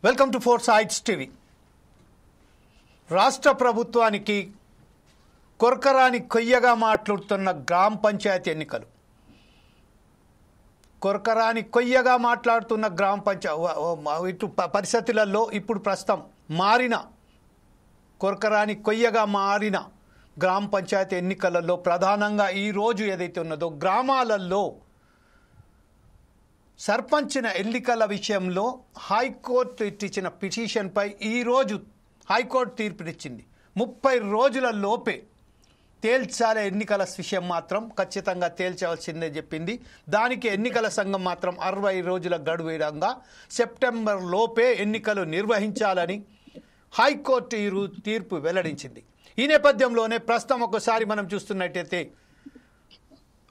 Welcome to four sides TV. రాష్ట్ర ప్రభుత్వానికి కొరకరాని కొయ్యగా మాట్లాడుతున్న గ్రామ పంచాయతీ ఎన్నికలు. కొరకరాని కొయ్యగా మాట్లాడుతున్న గ్రామ పంచాయతీ ఇటు పరిస్థితులలో ఇప్పుడు ప్రస్తుతం మారిన కొరకరాని కొయ్యగా మారిన గ్రామ పంచాయతీ ఎన్నికలలో ప్రధానంగా ఈరోజు ఏదైతే ఉన్నదో గ్రామాలలో సర్పంచిన ఎన్నికల విషయంలో హైకోర్టు ఇచ్చిన పిటిషన్పై ఈరోజు హైకోర్టు తీర్పునిచ్చింది. 30 రోజుల లోపే తేల్చాలే ఎన్నికల విషయం మాత్రం ఖచ్చితంగా తేల్చవలసిందే చెప్పింది. దానికి ఎన్నికల సంఘం మాత్రం 60 రోజుల గడువుగా సెప్టెంబర్ లోపే ఎన్నికలు నిర్వహించాలని హైకోర్టు తీర్పు వెల్లడించింది. ఈ నేపథ్యంలోనే ప్రస్తుతం ఒకసారి మనం చూస్తున్నట్టయితే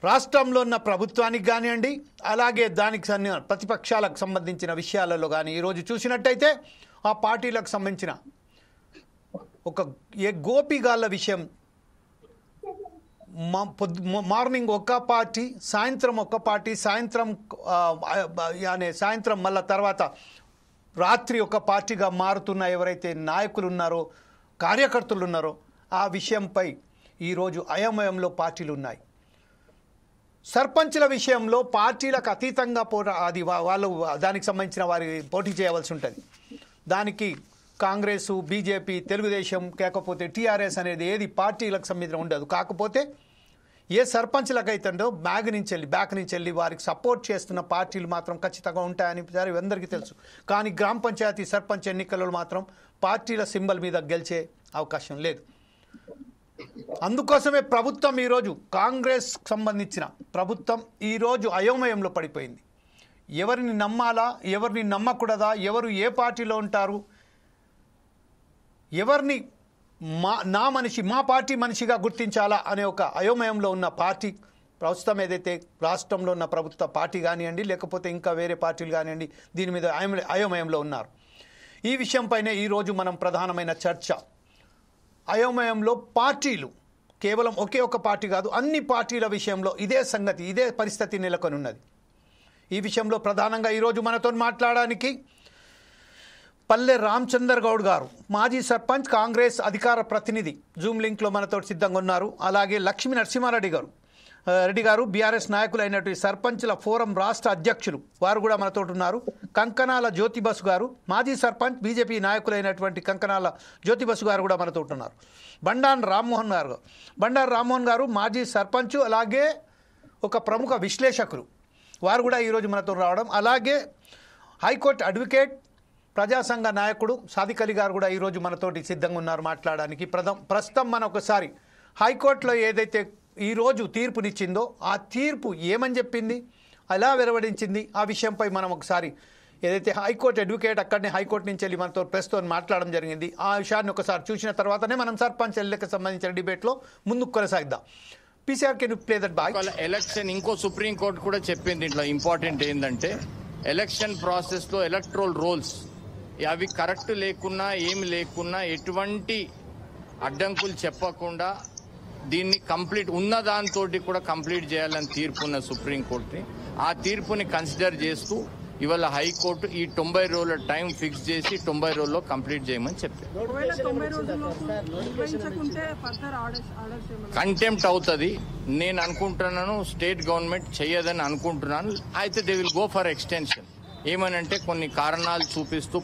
రాష్ట్రంలో ఉన్న ప్రభుత్వానికి కానివ్వండి, అలాగే దానికి ప్రతిపక్షాలకు సంబంధించిన విషయాలలో కానీ ఈరోజు చూసినట్టయితే ఆ పార్టీలకు సంబంధించిన గోపిగాళ్ళ విషయం మార్నింగ్ ఒక పార్టీ, సాయంత్రం ఒక పార్టీ, సాయంత్రం మళ్ళా తర్వాత రాత్రి ఒక పార్టీగా మారుతున్న ఎవరైతే నాయకులు ఉన్నారో, కార్యకర్తలు ఉన్నారో ఆ విషయంపై ఈరోజు అయోమయంలో పార్టీలు ఉన్నాయి. సర్పంచుల విషయంలో పార్టీలకు అతీతంగా అది వాళ్ళు దానికి సంబంధించిన వారి పోటీ చేయవలసి ఉంటుంది. దానికి కాంగ్రెసు, బీజేపీ, తెలుగుదేశం, లేకపోతే టీఆర్ఎస్ అనేది ఏది పార్టీలకు సంబంధించిన ఉండదు. కాకపోతే ఏ సర్పంచ్లకైతుందో బ్యాక్ నుంచి వెళ్ళి వారికి సపోర్ట్ చేస్తున్న పార్టీలు మాత్రం ఖచ్చితంగా ఉంటాయని అందరికీ తెలుసు. కానీ గ్రామ పంచాయతీ సర్పంచ్ ఎన్నికలలో మాత్రం పార్టీల సింబల్ మీద గెలిచే అవకాశం లేదు. అందుకోసమే ప్రభుత్వం ఈరోజు కాంగ్రెస్ సంబంధించిన ప్రభుత్వం ఈరోజు అయోమయంలో పడిపోయింది. ఎవరిని నమ్మాలా, ఎవరిని నమ్మకూడదా, ఎవరు ఏ పార్టీలో ఉంటారు, ఎవరిని మా పార్టీ మనిషిగా గుర్తించాలా అనే ఒక అయోమయంలో ఉన్న పార్టీ ప్రస్తుతం ఏదైతే రాష్ట్రంలో ఉన్న ప్రభుత్వ పార్టీ కానివ్వండి, లేకపోతే ఇంకా వేరే పార్టీలు కానివ్వండి, దీని మీద అయోమయంలో ఉన్నారు. ఈ విషయంపైనే ఈరోజు మనం ప్రధానమైన చర్చ. అయోమయంలో పార్టీలు కేవలం ఒకే ఒక పార్టీ కాదు, అన్ని పార్టీల విషయంలో ఇదే పరిస్థితి నెలకొని ఉన్నది. ఈ విషయంలో ప్రధానంగా ఈరోజు మనతో మాట్లాడడానికి పల్లె రామచందర్ గౌడ్ గారు, మాజీ సర్పంచ్, కాంగ్రెస్ అధికార ప్రతినిధి, జూమ్ లింక్లో మనతో సిద్ధంగా ఉన్నారు. అలాగే లక్ష్మీ నరసింహారెడ్డి గారు బీఆర్ఎస్ నాయకులు అయినటువంటి సర్పంచ్ల ఫోరం రాష్ట్ర అధ్యక్షులు, వారు కూడా మనతో ఉన్నారు. కంకనాల జ్యోతిబసు గారు, మాజీ సర్పంచ్, బీజేపీ నాయకులైనటువంటి కంకనాల జ్యోతిబసు గారు కూడా మనతో ఉంటున్నారు. బండారు రామ్మోహన్ గారు మాజీ సర్పంచ్, అలాగే ఒక ప్రముఖ విశ్లేషకులు, వారు కూడా ఈరోజు మనతో రావడం. అలాగే హైకోర్టు అడ్వకేట్, ప్రజాసంఘ నాయకుడు సాదిక్ అలీ గారు కూడా ఈరోజు మనతోటి సిద్ధంగా ఉన్నారు మాట్లాడడానికి. ప్రస్తుతం మన ఒకసారి హైకోర్టులో ఏదైతే ఈరోజు తీర్పునిచ్చిందో ఆ తీర్పు ఏమని చెప్పింది, ఎలా వెలువడించింది, ఆ విషయంపై మనం ఒకసారి ఏదైతే హైకోర్టు అడ్వకేట్ అక్కడనే హైకోర్టు నుంచి వెళ్ళి మనతో ప్రస్తుతం మాట్లాడడం జరిగింది. ఆ విషయాన్ని ఒకసారి చూసిన తర్వాతనే మనం సర్పంచ్ ఎన్నికలకు సంబంధించిన డిబేట్లో ముందుకు కొనసాగిద్దాం. PCR can you play that back. Election ఇంకో సుప్రీంకోర్టు కూడా చెప్పింది దీంట్లో ఇంపార్టెంట్ ఏంటంటే ఎలక్షన్ ప్రాసెస్లో ఎలక్ట్రల్ రోల్స్ అవి కరెక్ట్ లేకున్నా ఏమి లేకున్నా ఎటువంటి అడ్డంకులు చెప్పకుండా దీన్ని కంప్లీట్ ఉన్న దాంతో కూడా కంప్లీట్ చేయాలని తీర్పున్న సుప్రీంకోర్టుని, ఆ తీర్పుని కన్సిడర్ చేస్తూ ఇవాళ హైకోర్టు ఈ 90 రోజుల టైం ఫిక్స్ చేసి 90 రోజుల్లో కంప్లీట్ చేయమని చెప్పారు. కంటెంప్ట్ అవుతుంది నేను అనుకుంటున్నాను, స్టేట్ గవర్నమెంట్ చేయదని అనుకుంటున్నాను. అయితే they will go for extension. ఏమనంటే కొన్ని కారణాలు చూపిస్తూ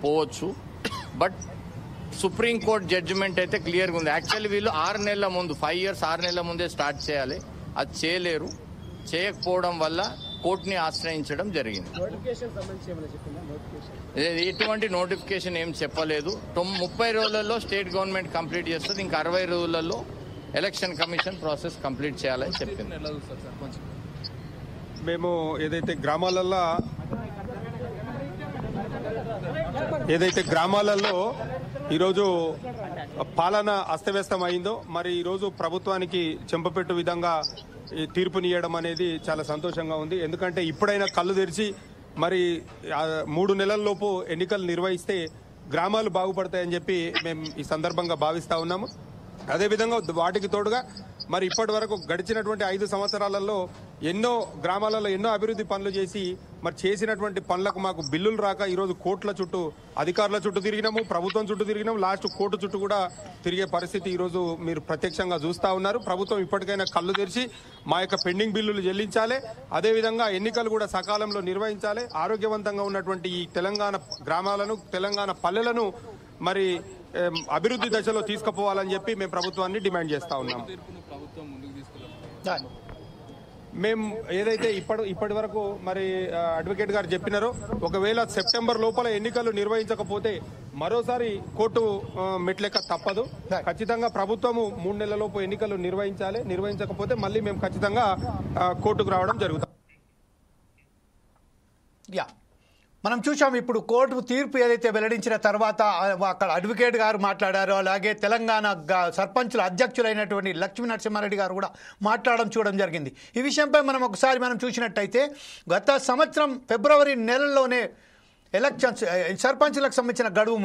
పోవచ్చు. బట్ సుప్రీంకోర్టు జడ్జిమెంట్ అయితే క్లియర్గా ఉంది. యాక్చువల్లీ వీళ్ళు 6 నెలల ముందు 5 years 6 నెలల ముందే స్టార్ట్ చేయాలి, అది చేయలేరు. చేయకపోవడం వల్ల కోర్టుని ఆశ్రయించడం జరిగింది. ఎటువంటి నోటిఫికేషన్ ఏం చెప్పలేదు. 30 రోజులలో స్టేట్ గవర్నమెంట్ కంప్లీట్ చేస్తుంది, ఇంకా 60 రోజులలో ఎలక్షన్ కమిషన్ ప్రాసెస్ కంప్లీట్ చేయాలని చెప్పింది. మేము ఏదైతే గ్రామాలలో ఈరోజు పాలన అస్తవ్యస్తం అయిందో, మరి ఈరోజు ప్రభుత్వానికి చెంపపెట్టు విధంగా తీర్పునియడం అనేది చాలా సంతోషంగా ఉంది. ఎందుకంటే ఇప్పుడైనా కళ్ళు తెరిచి మరి 3 నెలల్లోపు ఎన్నికలు నిర్వహిస్తే గ్రామాలు బాగుపడతాయని చెప్పి మేము ఈ సందర్భంగా భావిస్తా ఉన్నాము. అదేవిధంగా వాటికి తోడుగా మరి ఇప్పటి వరకు గడిచినటువంటి 5 సంవత్సరాలలో ఎన్నో గ్రామాలలో ఎన్నో అభివృద్ధి పనులు చేసి మరి చేసినటువంటి పనులకు మాకు బిల్లులు రాక ఈరోజు కోర్టుల చుట్టూ అధికారుల చుట్టూ తిరిగినాము, ప్రభుత్వం చుట్టూ తిరిగినాము, లాస్ట్ కోర్టు చుట్టూ కూడా తిరిగే పరిస్థితి ఈరోజు మీరు ప్రత్యక్షంగా చూస్తా ఉన్నారు. ప్రభుత్వం ఇప్పటికైనా కళ్ళు తెరిచి మా యొక్క పెండింగ్ బిల్లులు చెల్లించాలి, అదేవిధంగా ఎన్నికలు కూడా సకాలంలో నిర్వహించాలి, ఆరోగ్యవంతంగా ఉన్నటువంటి ఈ తెలంగాణ గ్రామాలను తెలంగాణ పల్లెలను మరి అభివృద్ధి దశలో తీసుకుపోవాలని చెప్పి మేము ప్రభుత్వాన్ని డిమాండ్ చేస్తా ఉన్నాం. మేము ఏదైతే ఇప్పటి వరకు మరి అడ్వకేట్ గారు చెప్పినారో ఒకవేళ సెప్టెంబర్ లోపల ఎన్నికలు నిర్వహించకపోతే మరోసారి కోర్టు మెట్లెక్క తప్పదు. ఖచ్చితంగా ప్రభుత్వము 3 నెలల లోపు ఎన్నికలు నిర్వహించాలి, నిర్వహించకపోతే మళ్ళీ మేము ఖచ్చితంగా కోర్టుకు రావడం జరుగుతుంది. మనం చూసాం ఇప్పుడు కోర్టు తీర్పు ఏదైతే వెల్లడించిన తర్వాత అక్కడ అడ్వకేట్ గారు మాట్లాడారో, అలాగే తెలంగాణ సర్పంచుల అధ్యక్షులైనటువంటి లక్ష్మీ నరసింహారెడ్డి గారు కూడా చూడడం జరిగింది. ఈ విషయంపై మనం చూసినట్టయితే గత సంవత్సరం ఫిబ్రవరి నెలలోనే ఎలక్షన్స్ సర్పంచులకు సంబంధించిన గడువు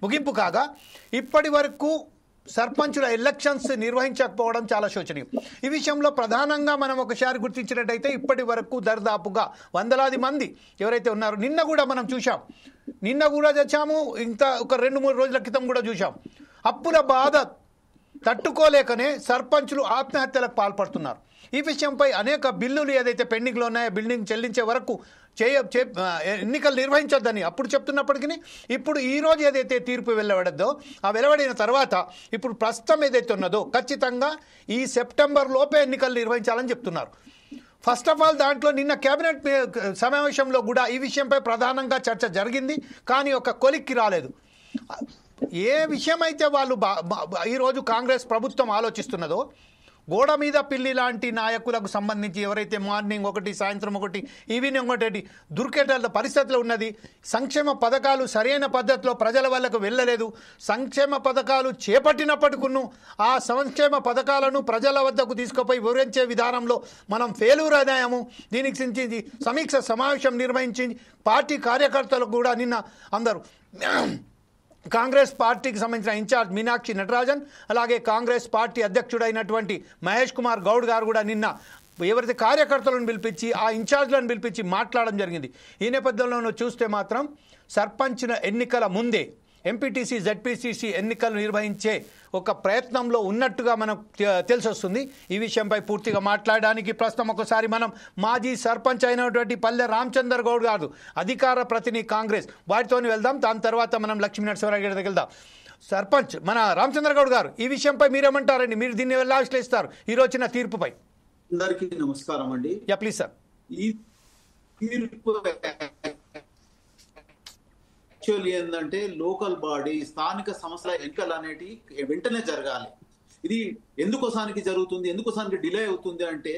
ముగింపు కాగా ఇప్పటి వరకు సర్పంచుల ఎలక్షన్స్ నిర్వహించకపోవడం చాలా శోచనీయం. ఈ విషయంలో ప్రధానంగా మనం ఒకసారి గుర్తించినట్టయితే ఇప్పటి వరకు దర్దాపుగా వందలాది మంది ఎవరైతే ఉన్నారో నిన్న కూడా మనం చూసాం, ఇంత ఒక 2-3 రోజుల క్రితం కూడా చూసాం. అప్పుల బాధ తట్టుకోలేకనే సర్పంచులు ఆత్మహత్యలకు పాల్పడుతున్నారు. ఈ విషయంపై అనేక బిల్లులు ఏదైతే పెండింగ్లో ఉన్నాయో బిల్డింగ్ చెల్లించే వరకు ఎన్నికలు నిర్వహించొద్దని అప్పుడు చెప్తున్నప్పటికీ ఇప్పుడు ఈ రోజు ఏదైతే తీర్పు వెలువడద్దో ఆ వెలువడిన తర్వాత ఇప్పుడు ప్రస్తుతం ఏదైతే ఉన్నదో ఖచ్చితంగా ఈ సెప్టెంబర్ లోపే ఎన్నికలు నిర్వహించాలని చెప్తున్నారు. ఫస్ట్ ఆఫ్ ఆల్ దాంట్లో నిన్న కేబినెట్ సమావేశంలో కూడా ఈ విషయంపై ప్రధానంగా చర్చ జరిగింది, కానీ ఒక కొలిక్కి రాలేదు. ఏ విషయమైతే వాళ్ళు ఈరోజు కాంగ్రెస్ ప్రభుత్వం ఆలోచిస్తున్నదో గోడ మీద పిల్లి లాంటి నాయకులకు సంబంధించి ఎవరైతే మార్నింగ్ ఒకటి సాయంత్రం ఒకటి ఈవినింగ్ ఒకటి దుర్కేట పరిస్థితిలో ఉన్నది, సంక్షేమ పథకాలు సరైన పద్ధతిలో ప్రజల వద్దకు వెళ్ళలేదు, సంక్షేమ పథకాలు చేపట్టినప్పటికీ ఆ సంక్షేమ పథకాలను ప్రజల వద్దకు తీసుకుపోయి వివరించే విధానంలో మనం ఫెయిల్యూర్ అయ్యాము. దీనికి సంబంధించి సమీక్ష సమావేశం నిర్వహించి పార్టీ కార్యకర్తలకు కూడా నిన్న అందరూ కాంగ్రెస్ పార్టీకి సంబంధించిన ఇన్ఛార్జ్ మీనాక్షి నటరాజన్, అలాగే కాంగ్రెస్ పార్టీ అధ్యక్షుడైనటువంటి మహేష్ కుమార్ గౌడ్ గారు కూడా నిన్న ఎవరైతే కార్యకర్తలను పిలిపించి ఆ ఇన్ఛార్జ్లను పిలిపించి మాట్లాడడం జరిగింది. ఈ నేపథ్యంలో చూస్తే మాత్రం సర్పంచ్ల ఎన్నికల ముందే ఎంపీటీసీ జెడ్పీసీసీ ఎన్నికలు నిర్వహించే ఒక ప్రయత్నంలో ఉన్నట్టుగా మనకు తెలిసొస్తుంది. ఈ విషయంపై పూర్తిగా మాట్లాడడానికి ప్రస్తుతం ఒకసారి మనం మాజీ సర్పంచ్ అయినటువంటి పల్లె రామచందర్ గౌడ్ గారు అధికార ప్రతినిధి కాంగ్రెస్ వాటితో వెళ్దాం. దాని తర్వాత మనం లక్ష్మీ నరసింహారెడ్డి గారి దగ్గరికి వెళ్దాం. సర్పంచ్ మన రామచంద్ర గౌడ్ గారు ఈ విషయంపై మీరేమంటారండి? మీరు దీన్ని ఎలా విశ్లేషిస్తారు ఈ రోజున తీర్పుపై? అందరికీ నమస్కారం అండి. Please sir. ఈ తీర్పు యాక్చువల్లీ ఏంటంటే లోకల్ బాడీ స్థానిక సంస్థల ఎన్నికలు అనేటి వెంటనే జరగాలి. ఇది ఎందుకోసానికి జరుగుతుంది, ఎందుకోసానికి డిలే అవుతుంది అంటే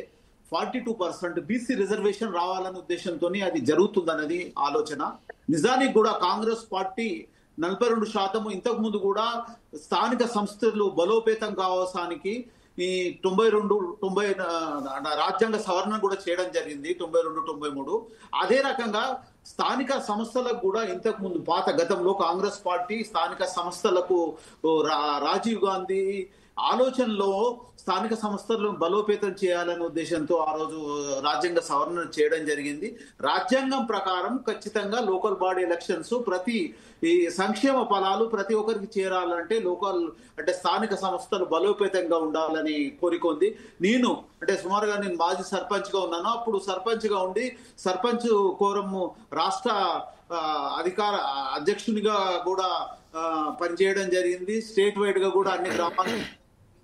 42% బీసీ రిజర్వేషన్ రావాలనే ఉద్దేశంతో అది జరుగుతుందన్నది ఆలోచన. నిజానికి కూడా కాంగ్రెస్ పార్టీ 42% ఇంతకు ముందు కూడా స్థానిక సంస్థలు బలోపేతం కావడానికి ఈ 92-90 రాజ్యాంగ సవరణ కూడా చేయడం జరిగింది 92-93. అదే రకంగా స్థానిక సంస్థలకు కూడా ఇంతకు ముందు పాత గతంలో కాంగ్రెస్ పార్టీ స్థానిక సంస్థలకు రాజీవ్ గాంధీ ఆలోచనలో స్థానిక సంస్థలను బలోపేతం చేయాలనే ఉద్దేశంతో ఆ రోజు రాజ్యాంగ సవరణ చేయడం జరిగింది. రాజ్యాంగం ప్రకారం ఖచ్చితంగా లోకల్ బాడీ ఎలక్షన్స్ ప్రతి ఈ సంక్షేమ ఫలాలు ప్రతి ఒక్కరికి చేరాలంటే అంటే స్థానిక సంస్థలు బలోపేతంగా ఉండాలని కోరికొంది. నేను సుమారుగా నేను మాజీ సర్పంచ్ గా ఉన్నాను. అప్పుడు సర్పంచ్ గా ఉండి సర్పంచ్ కోరం రాష్ట్ర అధికార అధ్యక్షునిగా కూడా పనిచేయడం జరిగింది. స్టేట్ వైడ్ గా కూడా అన్ని గ్రామాలు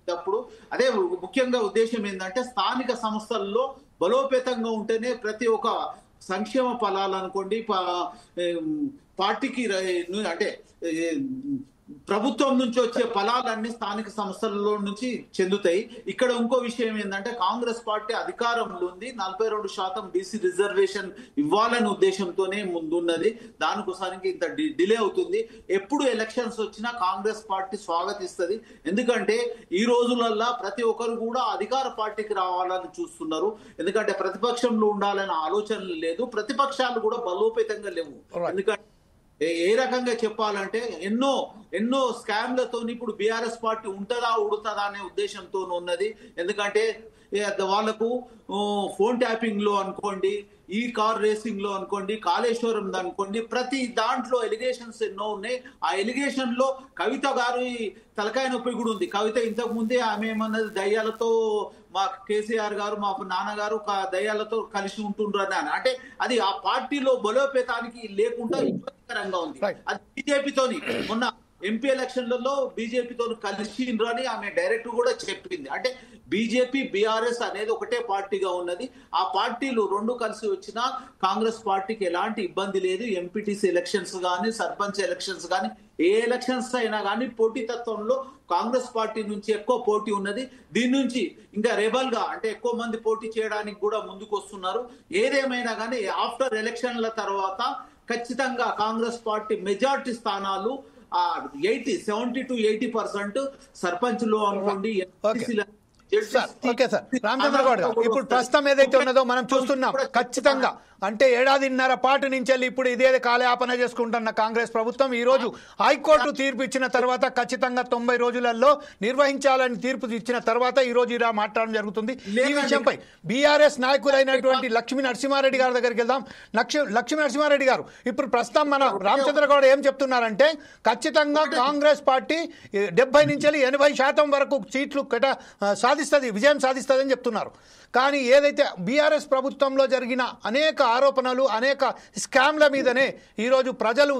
అప్పుడు అదే ముఖ్యంగా ఉద్దేశం ఏంటంటే స్థానిక సంస్థల్లో బలోపేతంగా ఉంటేనే ప్రతి ఒక్క సంక్షేమ ఫలాలు అనుకోండి పార్టీకి అంటే ప్రభుత్వం నుంచి వచ్చే ఫలాలన్నీ స్థానిక సంస్థలలో నుంచి చెందుతాయి. ఇక్కడ ఇంకో విషయం ఏంటంటే కాంగ్రెస్ పార్టీ అధికారంలో ఉంది, 42% బీసీ రిజర్వేషన్ ఇవ్వాలనే ఉద్దేశంతోనే ముందున్నది. దానికోసానికి ఇంత డిలే అవుతుంది. ఎప్పుడు ఎలక్షన్స్ వచ్చినా కాంగ్రెస్ పార్టీ స్వాగతిస్తుంది. ఎందుకంటే ఈ రోజులల్లా ప్రతి ఒక్కరు కూడా అధికార పార్టీకి రావాలని చూస్తున్నారు. ఎందుకంటే ప్రతిపక్షంలో ఉండాలనే ఆలోచనలు లేదు, ప్రతిపక్షాలు కూడా బలోపేతంగా లేవు. ఎందుకంటే ఏ రకంగా చెప్పాలంటే ఎన్నో స్కామ్లతో ఇప్పుడు బీఆర్ఎస్ పార్టీ ఉంటుందా ఉడుతుందా అనే ఉద్దేశంతో ఉన్నది. ఎందుకంటే వాళ్ళకు ఫోన్ ట్యాపింగ్ లో అనుకోండి, ఈ కార్ రేసింగ్ లో అనుకోండి, కాళేశ్వరం అనుకోండి, ప్రతి దాంట్లో ఎలిగేషన్స్ ఎన్నో ఉన్నాయి. ఆ ఎలిగేషన్ లో కవిత గారు తలకాయ నొప్పి కూడా ఉంది. కవిత ఇంతకు ముందే ఆమె ఏమన్నది, దయ్యాలతో మా కేసీఆర్ గారు మా నాన్నగారు దయ్యాలతో కలిసి ఉంటుండ్రు అని. అంటే అది ఆ పార్టీలో బలోపేతానికి లేకుండా ఇబ్బందికరంగా ఉంది. అది బీజేపీతోని మొన్న ఎంపీ ఎలక్షన్లలో బీజేపీతో కలిసిండ్రు అని ఆమె డైరెక్ట్ కూడా చెప్పింది. అంటే బీజేపీ బీఆర్ఎస్ అనేది ఒకటే పార్టీగా ఉన్నది. ఆ పార్టీలు రెండు కలిసి వచ్చినా కాంగ్రెస్ పార్టీకి ఎలాంటి ఇబ్బంది లేదు. ఎంపీటీసీ ఎలక్షన్స్ కానీ, సర్పంచ్ ఎలక్షన్స్ కానీ, ఏ ఎలక్షన్స్ అయినా కానీ పోటీతత్వంలో కాంగ్రెస్ పార్టీ నుంచి ఎక్కువ పోటీ ఉన్నది. దీని నుంచి ఇంకా రెబల్ గా అంటే ఎక్కువ మంది పోటీ చేయడానికి కూడా ముందుకు వస్తున్నారు. ఏదేమైనా కానీ ఆఫ్టర్ ఎలక్షన్ల తర్వాత ఖచ్చితంగా కాంగ్రెస్ పార్టీ మెజార్టీ స్థానాలు 70 to 80% సర్పంచ్ లో అనుకోండి. ఓకే సార్, రామచంద్ర గౌడ్ గారు, ఇప్పుడు ప్రస్తుతం ఏదైతే ఉన్నదో మనం చూస్తున్నాం. ఖచ్చితంగా అంటే ఏడాదిన్నర పాటు నుంచి ఇప్పుడు ఇదే కాలయాపన చేసుకుంటున్న కాంగ్రెస్ ప్రభుత్వం ఈ రోజు హైకోర్టు తీర్పు ఇచ్చిన తర్వాత ఖచ్చితంగా 90 రోజులలో నిర్వహించాలని తీర్పు ఇచ్చిన తర్వాత ఈ రోజు ఇలా మాట్లాడడం జరుగుతుంది. ఈ విషయంపై బీఆర్ఎస్ నాయకులైనటువంటి లక్ష్మీ నరసింహారెడ్డి గారి దగ్గరికి వెళ్దాం. లక్ష్మీ నరసింహారెడ్డి గారు, ఇప్పుడు ప్రస్తుతం మన రామచంద్ర గౌడ్ ఏం చెప్తున్నారంటే ఖచ్చితంగా కాంగ్రెస్ పార్టీ 70 నుంచి 80% వరకు సీట్లు విజయం సాధిస్తుంది అని చెప్తున్నారు. కానీ ఏదైతే బీఆర్ఎస్ ప్రభుత్వంలో జరిగిన అనేక ఆరోపణలు, అనేక స్కామ్ల మీదనే ఈరోజు ప్రజలు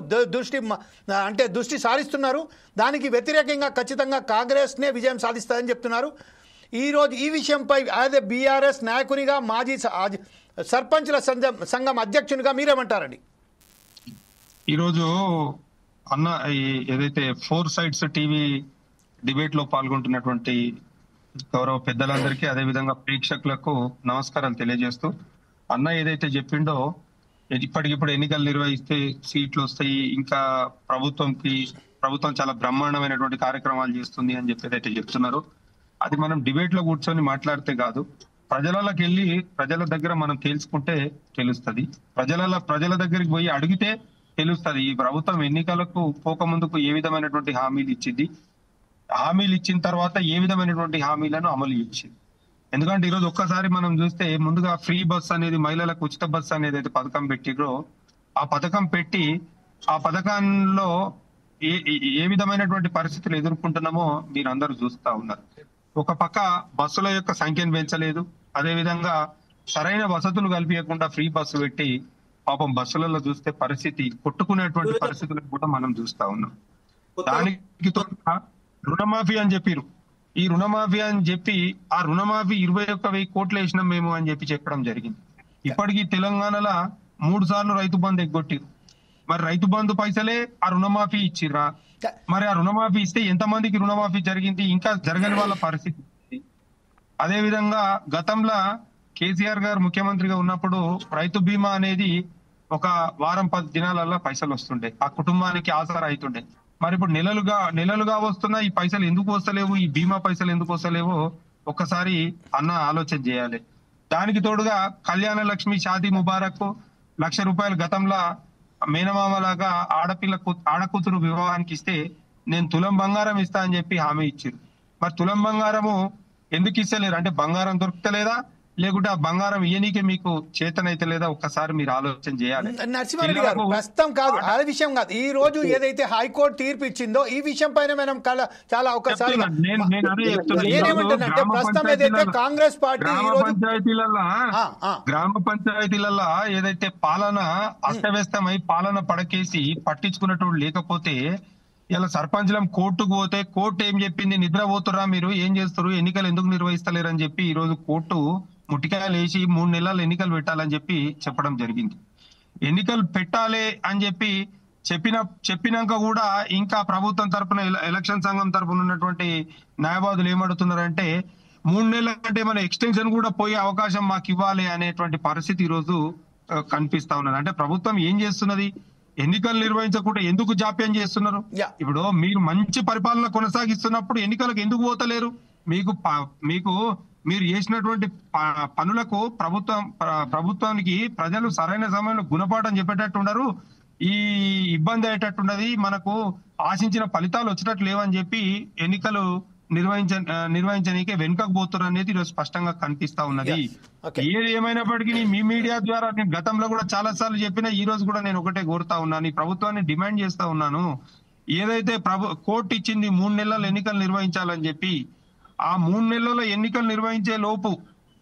దృష్టి సారిస్తున్నారు. దానికి వ్యతిరేకంగా ఖచ్చితంగా కాంగ్రెస్నే విజయం సాధిస్తుందని చెప్తున్నారు. ఈరోజు ఈ విషయంపై అదే బీఆర్ఎస్ నాయకునిగా, మాజీ సర్పంచ్ల సంఘం అధ్యక్షునిగా మీరేమంటారండి? ఈరోజు అన్న ఏదైతే 4 Sides టీవీ డిబేట్ లో పాల్గొంటున్నటువంటి గౌరవ పెద్దలందరికీ, అదే విధంగా ప్రేక్షకులకు నమస్కారాలు తెలియజేస్తూ, అన్న ఏదైతే చెప్పిండో ఇప్పటికిప్పుడు ఎన్నికలు నిర్వహిస్తే సీట్లు వస్తాయి, ఇంకా ప్రభుత్వం చాలా బ్రహ్మాండమైనటువంటి కార్యక్రమాలు చేస్తుంది అని చెప్పి ఏదైతే చెప్తున్నారు, అది మనం డిబేట్ లో కూర్చొని మాట్లాడితే కాదు, ప్రజలకి వెళ్ళి ప్రజల దగ్గర మనం తెలుసుకుంటే తెలుస్తుంది. ప్రజల దగ్గరికి పోయి అడిగితే తెలుస్తుంది ఈ ప్రభుత్వం ఎన్నికలకు పోక ముందుకు ఏ విధమైనటువంటి హామీలు ఇచ్చింది, హామీలు ఇచ్చిన తర్వాత ఏ విధమైనటువంటి హామీలను అమలు చేసింది. ఎందుకంటే ఈరోజు ఒక్కసారి మనం చూస్తే ముందుగా ఫ్రీ బస్ అనేది, మహిళలకు ఉచిత బస్ అనేది అయితే పథకం పెట్టిరో, ఆ పథకం పెట్టి ఆ పథకంలో ఏ విధమైనటువంటి పరిస్థితులు ఎదుర్కొంటున్నామో మీరు అందరూ చూస్తా ఉన్నారు. ఒక పక్క బస్సుల యొక్క సంఖ్యను పెంచలేదు, అదే విధంగా సరైన వసతులు కల్పించకుండా ఫ్రీ బస్సు పెట్టి పాపం బస్సులలో చూస్తే పరిస్థితి కొట్టుకునేటువంటి పరిస్థితులను కూడా మనం చూస్తా ఉన్నాం. దానికి రుణమాఫీ అని చెప్పారు. ఈ రుణమాఫీ అని చెప్పి ఆ రుణమాఫీ 21,000 కోట్లు వేసినాం మేము అని చెప్పడం జరిగింది. ఇప్పటికీ తెలంగాణలో 3 సార్లు రైతు బంధు ఎగ్గొట్టిరు. మరి రైతు బంధు పైసలే ఆ రుణమాఫీ ఇచ్చిర్రా? మరి ఆ రుణమాఫీ ఇస్తే ఎంతమందికి రుణమాఫీ జరిగింది? ఇంకా జరగని వాళ్ళ పరిస్థితి. అదే విధంగా గతంలో కేసీఆర్ గారు ముఖ్యమంత్రిగా ఉన్నప్పుడు రైతు బీమా అనేది ఒక వారం 10 దినాలలో పైసలు వస్తుండే, ఆ కుటుంబానికి ఆసరా అవుతుండే. మరి ఇప్పుడు నెలలుగా వస్తున్నా ఈ పైసలు ఎందుకు వస్తలేవు, ఈ బీమా పైసలు ఎందుకు వస్తలేవో ఒక్కసారి అన్న ఆలోచన చేయాలి. దానికి తోడుగా కళ్యాణ లక్ష్మి, షాదీ ముబారక్ 1,00,000 రూపాయలు గతంలో మేనమామలాగా ఆడకూతురు వివాహానికి ఇస్తే నేను తులం బంగారం ఇస్తా అని చెప్పి హామీ ఇచ్చారు. మరి తులం బంగారము ఎందుకు ఇస్తలేరు? అంటే బంగారం దొరుకుతలేదా, లేకుంటే ఆ బంగారం ఇయనీకే మీకు చేతనైతే లేదా? ఒక్కసారి మీరు ఆలోచన చేయాలి. నరసింహారెడ్డి గారు, ప్రస్తుతం కాదు, అదే విషయం కాదు, ఈ రోజు ఏదైతే హైకోర్టు తీర్పు ఇచ్చిందో ఈ విషయం పైన మనం చాలా ఒకసారి నేనేమంటానంటే ప్రస్తుతం ఏదైతే కాంగ్రెస్ పార్టీ గ్రామ పంచాయతీలలో ఏదైతే పాలన అస్తవ్యస్తమై పాలన పడకేసి పట్టించుకున్నట్టు లేకపోతే ఇలా సర్పంచ్లం కోర్టుకు పోతే కోర్టు ఏం చెప్పింది? నిద్రపోతురా మీరు, ఏం చేస్తారు, ఎన్నికలు ఎందుకు నిర్వహిస్తలేరు అని చెప్పి ఈ రోజు కోర్టు ముట్టికాయలు వేసి 3 నెలలు ఎన్నికలు పెట్టాలని చెప్పి చెప్పడం జరిగింది. ఎన్నికలు పెట్టాలి అని చెప్పి చెప్పినాక కూడా ఇంకా ప్రభుత్వం తరపున, ఎలక్షన్ సంఘం తరపున ఉన్నటువంటి న్యాయవాదులు ఏమడుతున్నారంటే 3 నెలల కంటే మన ఎక్స్టెన్షన్ కూడా పోయే అవకాశం మాకు ఇవ్వాలి అనేటువంటి పరిస్థితి ఈ రోజు కనిపిస్తా ఉన్నది. అంటే ప్రభుత్వం ఏం చేస్తున్నది? ఎన్నికలు నిర్వహించకుండా ఎందుకు జాప్యం చేస్తున్నారు? ఇప్పుడు మీరు మంచి పరిపాలన కొనసాగిస్తున్నప్పుడు ఎన్నికలకు ఎందుకు పోతలేరు? మీరు చేసినటువంటి పనులకు ప్రభుత్వానికి ప్రజలు సరైన సమయంలో గుణపాఠం చెప్పేటట్టు ఉండరు. ఈ ఇబ్బంది అయ్యేటట్టున్నది, మనకు ఆశించిన ఫలితాలు వచ్చేటట్లు లేవని చెప్పి ఎన్నికలు నిర్వహించడానికి వెనుకకు పోతున్నారు అనేది ఈరోజు స్పష్టంగా కనిపిస్తా ఉన్నది. ఏది ఏమైనప్పటికీ మీ మీడియా ద్వారా నేను గతంలో కూడా చాలా సార్లు చెప్పినా ఈ రోజు కూడా నేను ఒకటే కోరుతా ఉన్నాను, ఈ ప్రభుత్వాన్ని డిమాండ్ చేస్తా ఉన్నాను. ఏదైతే కోర్టు ఇచ్చింది 3 నెలల ఎన్నికలు నిర్వహించాలని చెప్పి, ఆ 3 నెలల ఎన్నికలు నిర్వహించే లోపు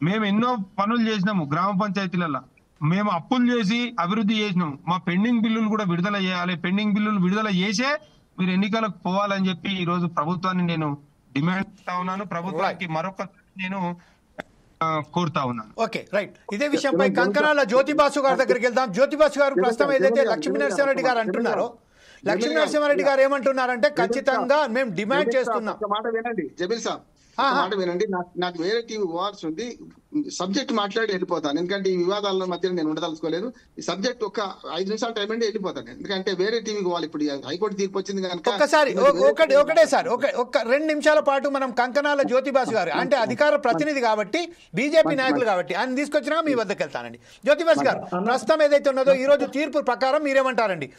మేము ఎన్నో పనులు చేసినాము. గ్రామ పంచాయతీలలో మేము అప్పులు చేసి అభివృద్ధి చేసినాము. మా పెండింగ్ బిల్లులు కూడా విడుదల చేయాలి. పెండింగ్ బిల్లులు విడుదల చేసే మీరు ఎన్నికలకు పోవాలని చెప్పి ఈ రోజు ప్రభుత్వాన్ని నేను డిమాండ్ చేస్తా ఉన్నాను. ప్రభుత్వానికి మరొక నేను కోరుతా ఉన్నాను. Okay, right. ఇదే విషయంపై కంకణాల జ్యోతిబాసు గారి దగ్గరికి వెళ్దాం. జ్యోతిబాసు గారు, ప్రస్తుతం ఏదైతే లక్ష్మీనరసింహారెడ్డి గారు అంటున్నారో, లక్ష్మీనరసింహారెడ్డి గారు ఏమంటున్నారంటే ఖచ్చితంగా మేము డిమాండ్ చేస్తున్నాం. మాట వినండి జబీల్ సాబ్, మాట వినండి. నాకు వేరే టీవీ వార్స్ ఉంది, సబ్జెక్ట్ మాట్లాడి వెళ్ళిపోతాను. ఎందుకంటే ఈ వివాదాల మధ్య నేను ఉండదలుచుకోలేదు. ఈ సబ్జెక్ట్ ఒక 5 నిమిషాల టైం అంటే వెళ్ళిపోతాను. ఎందుకంటే వేరే టీవీకి పోవాలి. ఇప్పుడు హైకోర్టు తీర్పు వచ్చింది కనుక ఒకసారి ఒకటే సార్, ఒక 2 నిమిషాల పాటు మనం కంకణాల జ్యోతిబాసు గారు అంటే అధికార ప్రతినిధి కాబట్టి, బీజేపీ నాయకులు కాబట్టి ఆయన తీసుకొచ్చినా మీ వద్దకు వెళ్తానండి. జ్యోతిబాసు గారు, ప్రస్తుతం ఏదైతే ఉన్నదో ఈ రోజు తీర్పు ప్రకారం మీరేమంటారండి?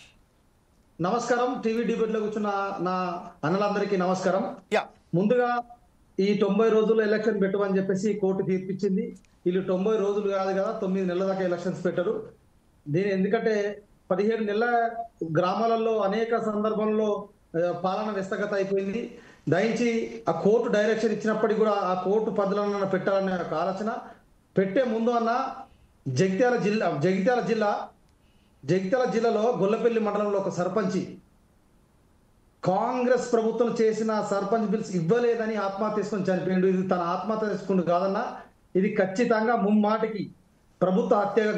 నమస్కారం. టీవీ డిబేట్ లో కూర్చున్న నా అన్నలందరికీ నమస్కారం. ముందుగా ఈ 90 రోజుల్లో ఎలక్షన్ పెట్టమని చెప్పేసి కోర్టు తీర్పిచ్చింది. వీళ్ళు 90 రోజులు కాదు కదా, 9 నెలల దాకా ఎలక్షన్స్ పెట్టరు. ఎందుకంటే 17 నెలల గ్రామాలలో అనేక సందర్భంలో పాలన వ్యస్తగత అయిపోయింది. దయించి ఆ కోర్టు డైరెక్షన్ ఇచ్చినప్పటికీ కూడా ఆ కోర్టు పద్ధతులను పెట్టాలనే ఒక ఆలోచన పెట్టే ముందు అన్న జగిత్యాల జిల్లాలో గొల్లపల్లి మండలంలో ఒక సర్పంచి కాంగ్రెస్ ప్రభుత్వం చేసిన సర్పంచ్ బిల్స్ ఇవ్వలేదని ఆత్మహత్య చేసుకుని చనిపోయిండు. ఇది తన ఆత్మహత్య చేసుకుంటూ కాదన్నా, ఇది ఖచ్చితంగా ముమ్మాటికి ప్రభుత్వ హత్యగా